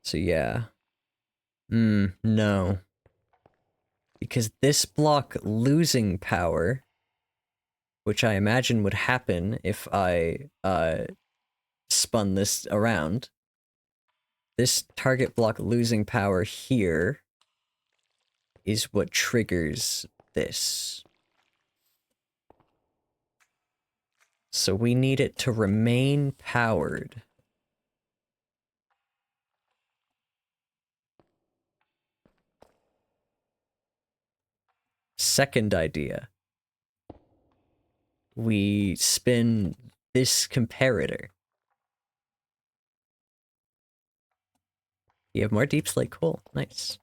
S1: So yeah. No. Because this block losing power, which I imagine would happen if I spun this around, this target block losing power here is what triggers this. So we need it to remain powered. Second idea. We spin this comparator. You have more deep slate, cool, nice.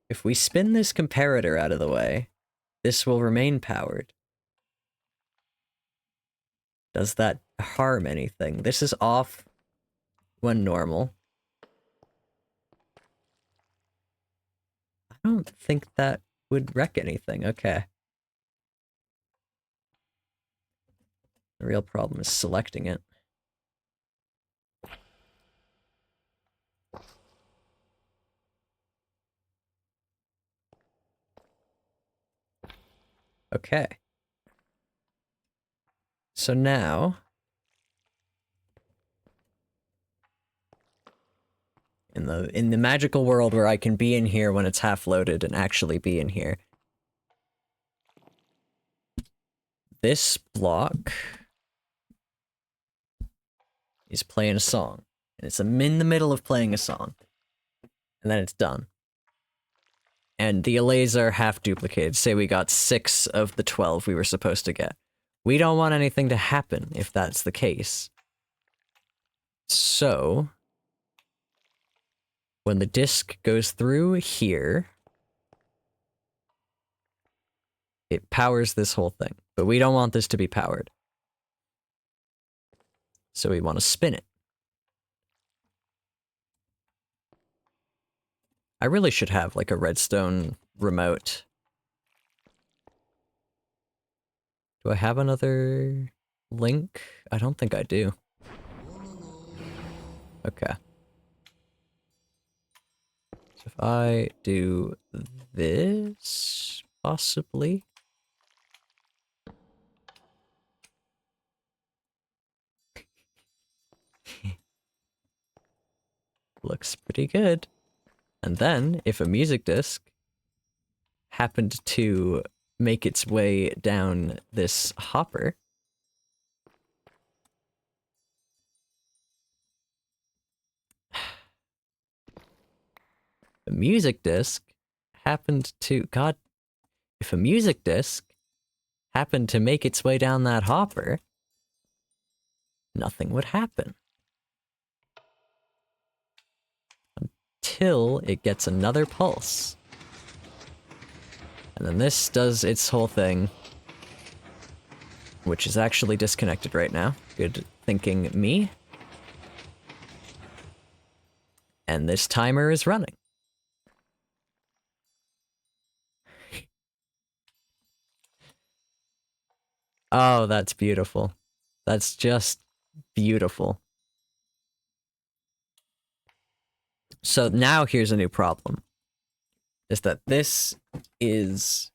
S1: If we spin this comparator out of the way, this will remain powered. Does that harm anything? This is off when normal. I don't think that would wreck anything, okay. The real problem is selecting it. Okay. So now, in the magical world where I can be in here when it's half loaded and actually be in here, this block is playing a song, and it's in the middle of playing a song, and then it's done. And the allays are half duplicated. Say we got 6 of the 12 we were supposed to get. We don't want anything to happen if that's the case. So, when the disc goes through here, it powers this whole thing. But we don't want this to be powered. So we want to spin it. I really should have like a redstone remote. Do I have another link? I don't think I do. Okay. So if I do this, possibly. Looks pretty good. And then, if a music disc happened to make its way down this hopper, a music disc happened to, God, if a music disc happened to make its way down that hopper, nothing would happen. Until it gets another pulse. And then this does its whole thing, which is actually disconnected right now. Good thinking, me. And this timer is running. Oh, that's beautiful. That's just beautiful. So now here's a new problem. Is that this is...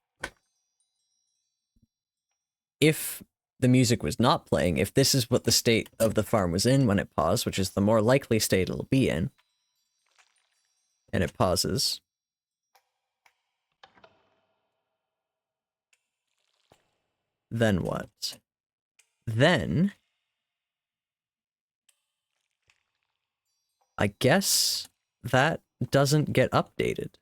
S1: If the music was not playing, if this is what the state of the farm was in when it paused, which is the more likely state it'll be in, and it pauses, then what? Then, I guess that doesn't get updated.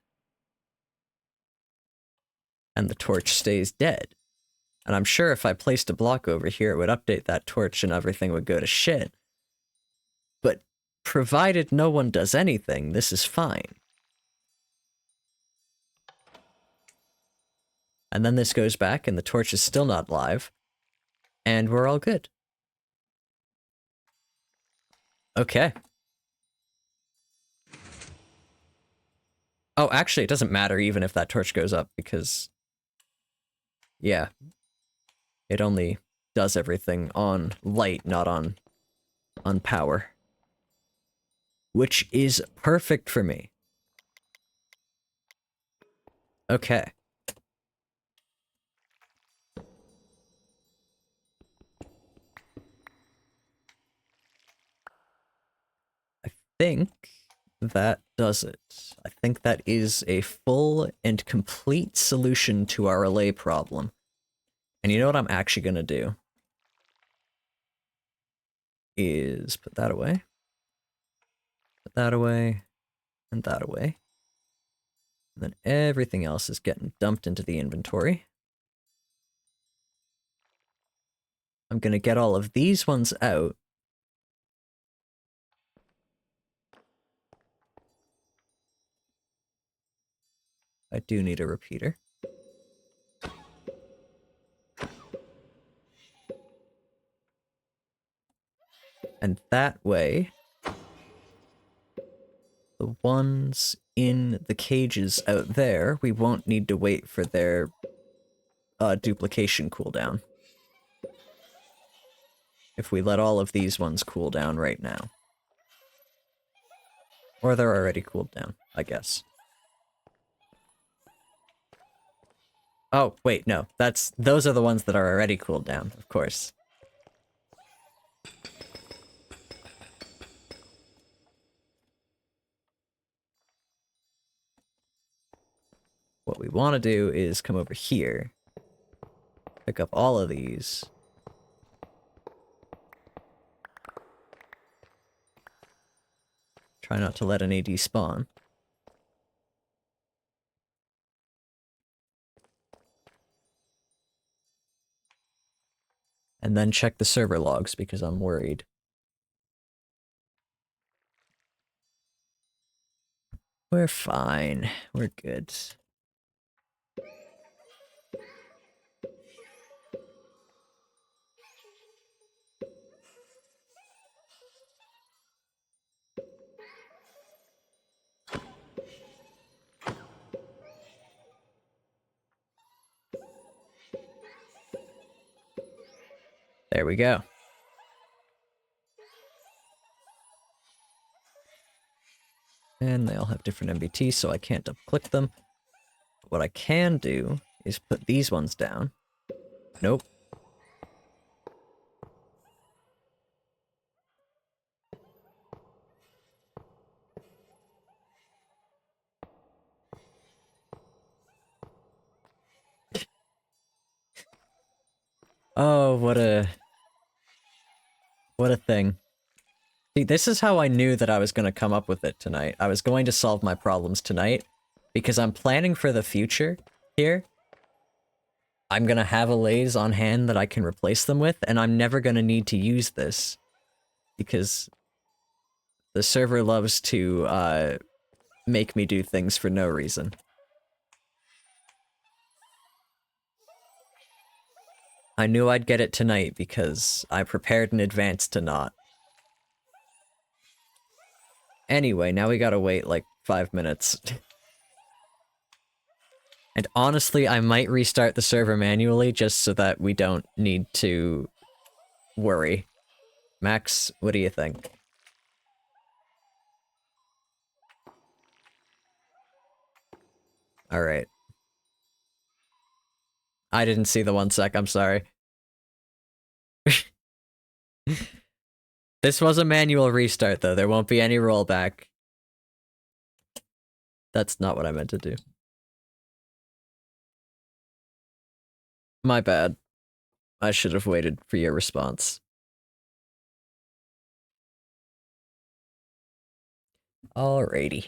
S1: And the torch stays dead. And I'm sure if I placed a block over here, it would update that torch and everything would go to shit. But provided no one does anything, this is fine. And then this goes back, and the torch is still not live, and we're all good. Okay. Oh, actually, it doesn't matter even if that torch goes up, because... yeah. It only does everything on light, not on power. Which is perfect for me. Okay. I think that does it. I think that is a full and complete solution to our Allay problem. And you know what I'm actually gonna do? Is put that away. Put that away. And that away. And then everything else is getting dumped into the inventory. I'm gonna get all of these ones out. I do need a repeater. And that way, the ones in the cages out there, we won't need to wait for their duplication cooldown. If we let all of these ones cool down right now. Or they're already cooled down, I guess. Oh, wait, no. Those are the ones that are already cooled down, of course. What we want to do is come over here, pick up all of these. Try not to let an AD spawn. And then check the server logs, because I'm worried. We're fine. We're good. There we go. And they all have different MBTs, so I can't double-click them. What I can do is put these ones down. Nope. Oh, what a thing. See, this is how I knew that I was going to come up with it tonight. I was going to solve my problems tonight, because I'm planning for the future here. I'm going to have allays on hand that I can replace them with, and I'm never going to need to use this. Because the server loves to, make me do things for no reason. I knew I'd get it tonight because I prepared in advance to not. Anyway, now we gotta wait like 5 minutes. And honestly, I might restart the server manually just so that we don't need to worry. Max, what do you think? Alright. I didn't see the 1 sec, I'm sorry. This was a manual restart though, there won't be any rollback. That's not what I meant to do. My bad. I should have waited for your response. Alrighty.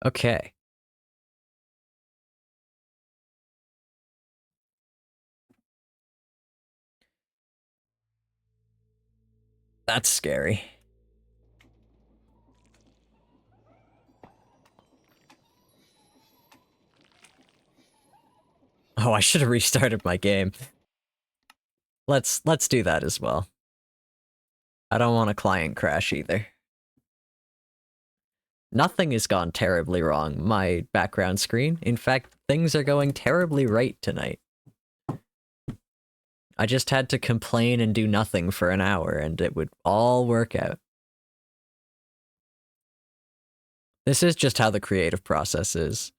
S1: Okay. That's scary. Oh, I should have restarted my game. Let's do that as well. I don't want a client crash either. Nothing has gone terribly wrong, my background screen. In fact, things are going terribly right tonight. I just had to complain and do nothing for an hour, and it would all work out. This is just how the creative process is.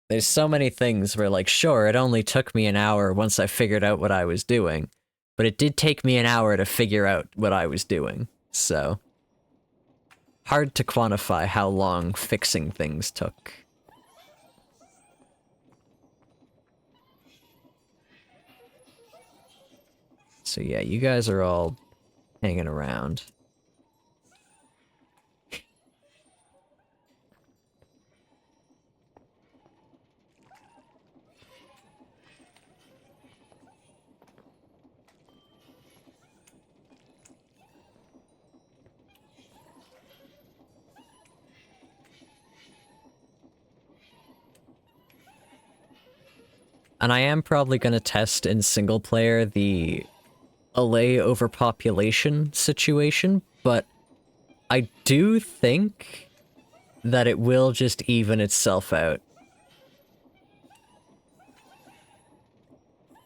S1: There's so many things where, like, sure, it only took me an hour once I figured out what I was doing, but it did take me an hour to figure out what I was doing, so... hard to quantify how long fixing things took. So yeah, you guys are all hanging around. And I am probably going to test in single player the Allay overpopulation situation, but I do think that it will just even itself out.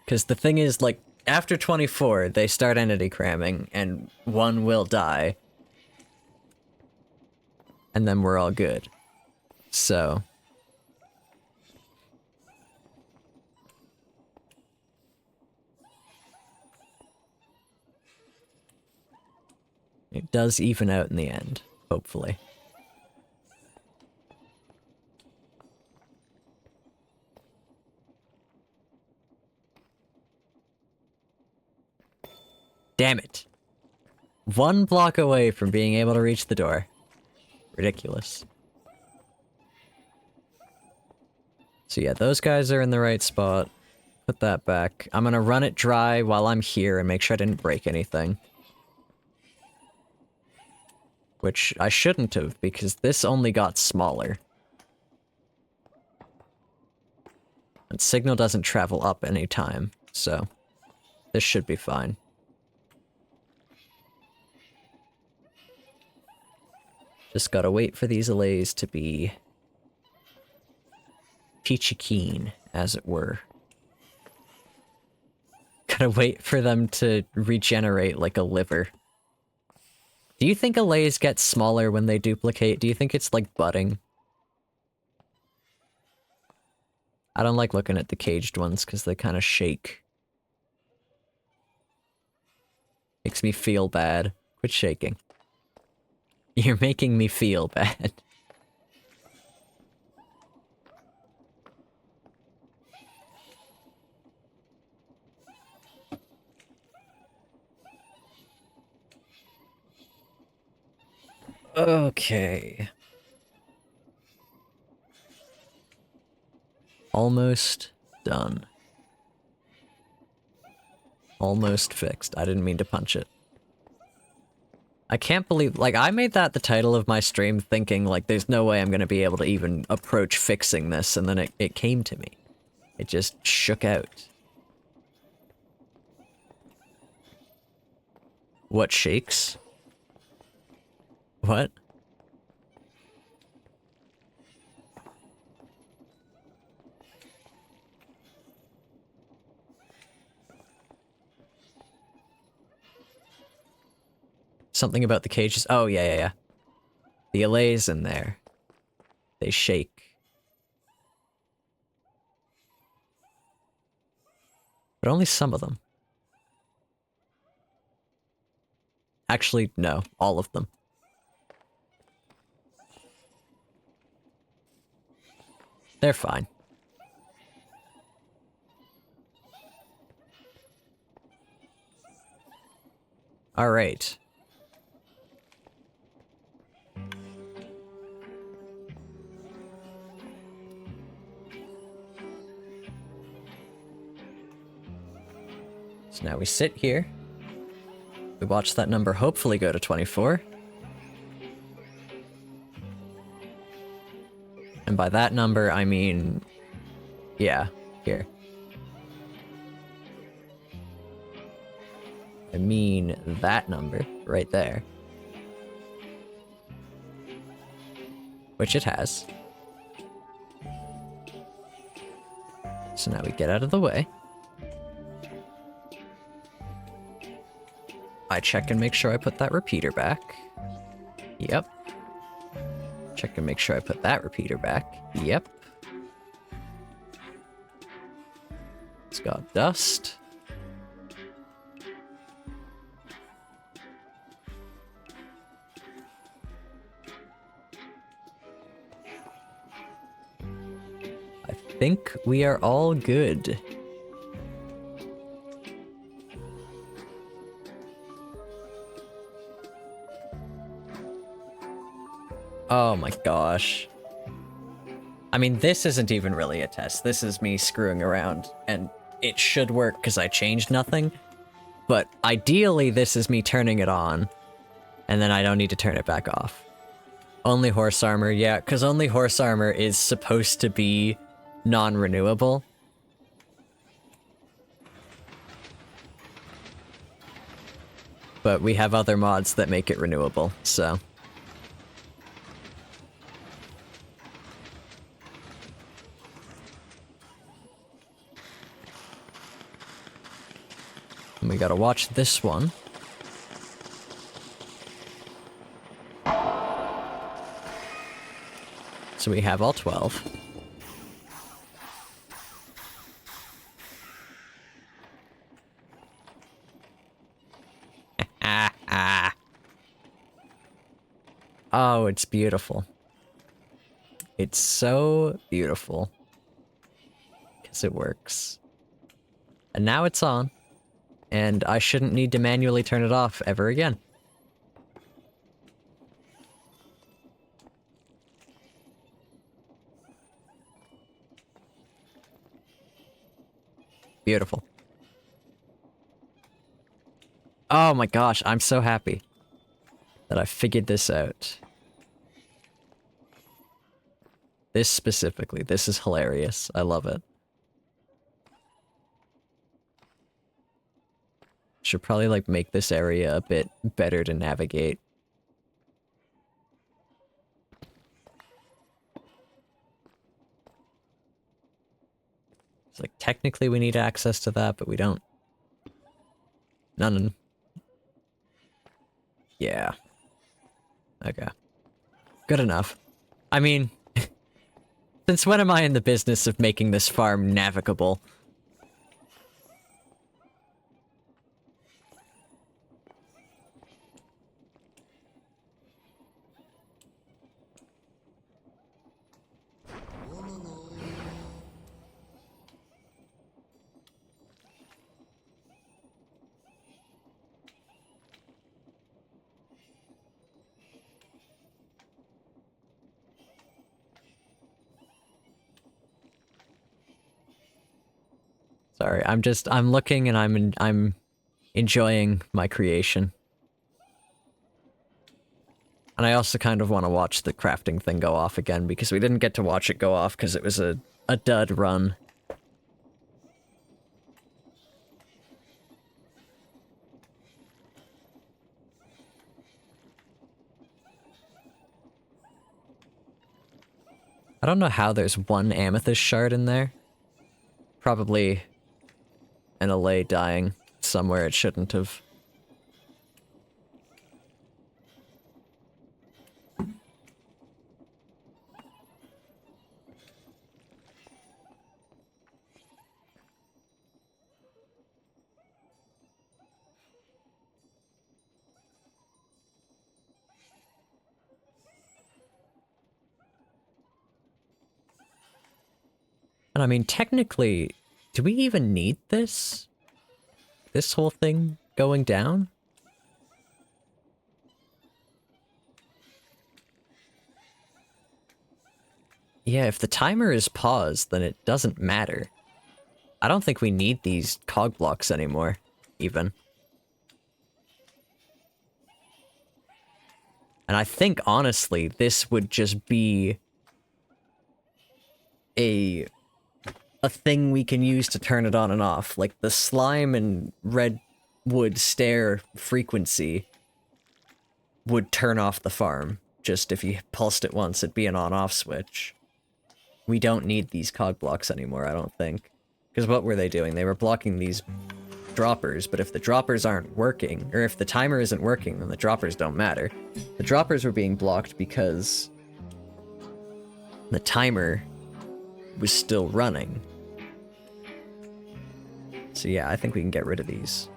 S1: Because the thing is, like, after 24, they start entity cramming, and one will die. And then we're all good. So... it does even out in the end, hopefully. Damn it. One block away from being able to reach the door. Ridiculous. So yeah, those guys are in the right spot. Put that back. I'm gonna run it dry while I'm here and make sure I didn't break anything. Which I shouldn't have, because this only got smaller. And signal doesn't travel up any time, so this should be fine. Just gotta wait for these allays to be peachy keen, as it were. Gotta wait for them to regenerate like a liver. Do you think allays get smaller when they duplicate? Do you think it's like budding? I don't like looking at the caged ones because they kind of shake. Makes me feel bad. Quit shaking. You're making me feel bad. Okay. Almost done. Almost fixed. I didn't mean to punch it. I can't believe, like, I made that the title of my stream thinking, like, there's no way I'm gonna be able to even approach fixing this, and then it came to me. It just shook out. What shakes? What? Something about the cages? Oh, yeah. The allays in there. They shake. But only some of them. Actually, no. All of them. They're fine. Alright. So now we sit here. We watch that number hopefully go to 24. And by that number, I mean... yeah, here. I mean that number right there. Which it has. So now we get out of the way. I check and make sure I put that repeater back. Yep. Check and make sure I put that repeater back. Yep. It's got dust. I think we are all good. Oh my gosh. I mean, this isn't even really a test. This is me screwing around, and it should work because I changed nothing. But ideally, this is me turning it on, and then I don't need to turn it back off. Only horse armor, yeah, because only horse armor is supposed to be non-renewable. But we have other mods that make it renewable, so... and we gotta watch this one. So we have all 12. Oh, it's beautiful. It's so beautiful. Because it works. And now it's on. And I shouldn't need to manually turn it off ever again. Beautiful. Oh my gosh, I'm so happy that I figured this out. This specifically, this is hilarious. I love it. Should probably, like, make this area a bit better to navigate. It's like, technically we need access to that, but we don't. None. Yeah. Okay. Good enough. I mean, since when am I in the business of making this farm navigable? Sorry, I'm looking and I'm enjoying my creation. And I also kind of want to watch the crafting thing go off again, because we didn't get to watch it go off because it was a dud run. I don't know how there's one amethyst shard in there. Probably an Allay dying somewhere it shouldn't have. And I mean, technically, do we even need this? This whole thing going down? Yeah, if the timer is paused, then it doesn't matter. I don't think we need these cog blocks anymore. even. And I think, honestly, this would just be a thing we can use to turn it on and off. Like, the slime and redwood stare frequency would turn off the farm. Just if you pulsed it once, it'd be an on-off switch. We don't need these cog blocks anymore, I don't think. Because what were they doing? They were blocking these droppers, but if the droppers aren't working, or if the timer isn't working, then the droppers don't matter. The droppers were being blocked because the timer was still running. So yeah, I think we can get rid of these.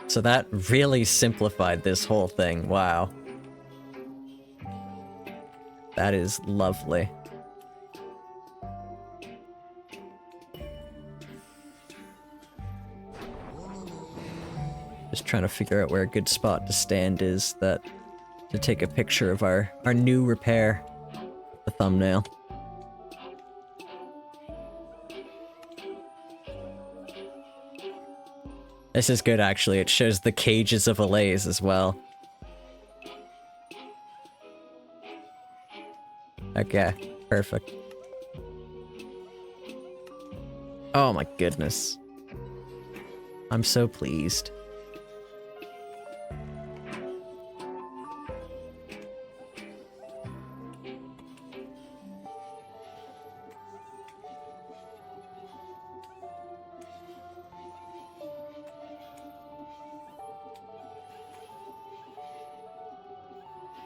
S1: So that really simplified this whole thing, wow. That is lovely. Just trying to figure out where a good spot to stand is to take a picture of our new repair. The thumbnail. This is good, actually. It shows the cages of Allays as well. Okay, perfect. Oh my goodness. I'm so pleased.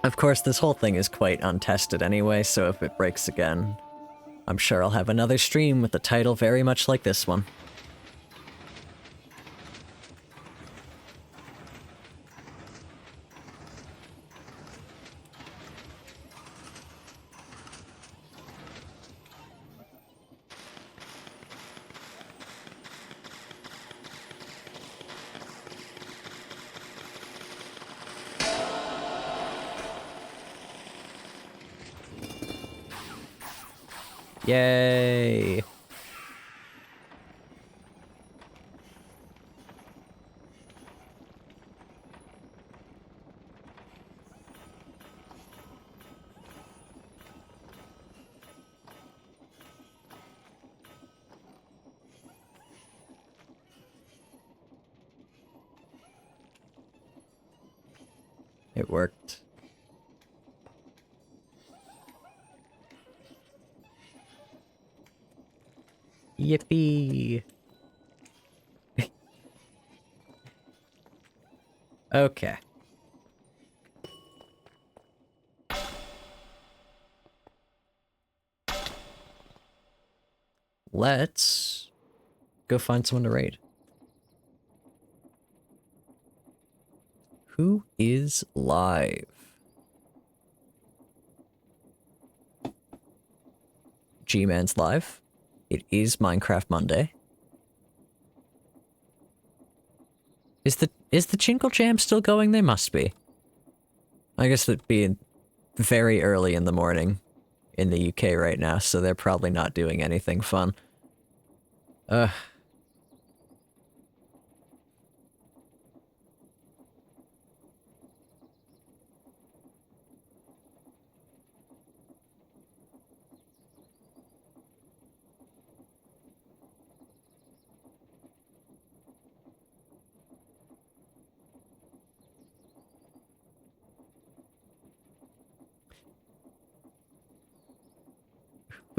S1: Of course, this whole thing is quite untested anyway, so if it breaks again, I'm sure I'll have another stream with a title very much like this one. Yay! It worked. Yippee! Okay. Let's go find someone to raid. Who is live? G-Man's live. It is Minecraft Monday. Is the Jingle Jam still going? They must be. I guess it'd be very early in the morning in the UK right now, so they're probably not doing anything fun. Who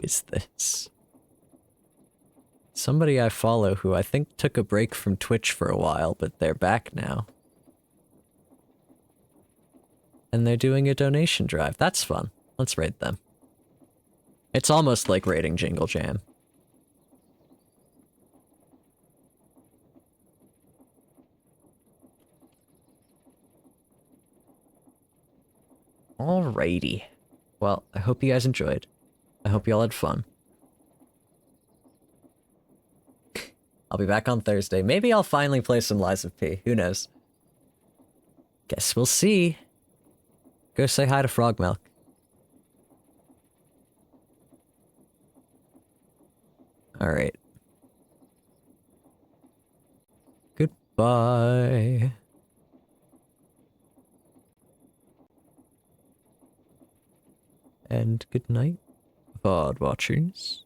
S1: is this? Somebody I follow who I think took a break from Twitch for a while, but they're back now. And they're doing a donation drive. That's fun. Let's raid them. It's almost like raiding Jingle Jam. Alrighty. Well, I hope you guys enjoyed. I hope you all had fun. I'll be back on Thursday. Maybe I'll finally play some Lies of P. Who knows? Guess we'll see. Go say hi to Frog Milk. Alright. Goodbye. And good night, VOD watchers.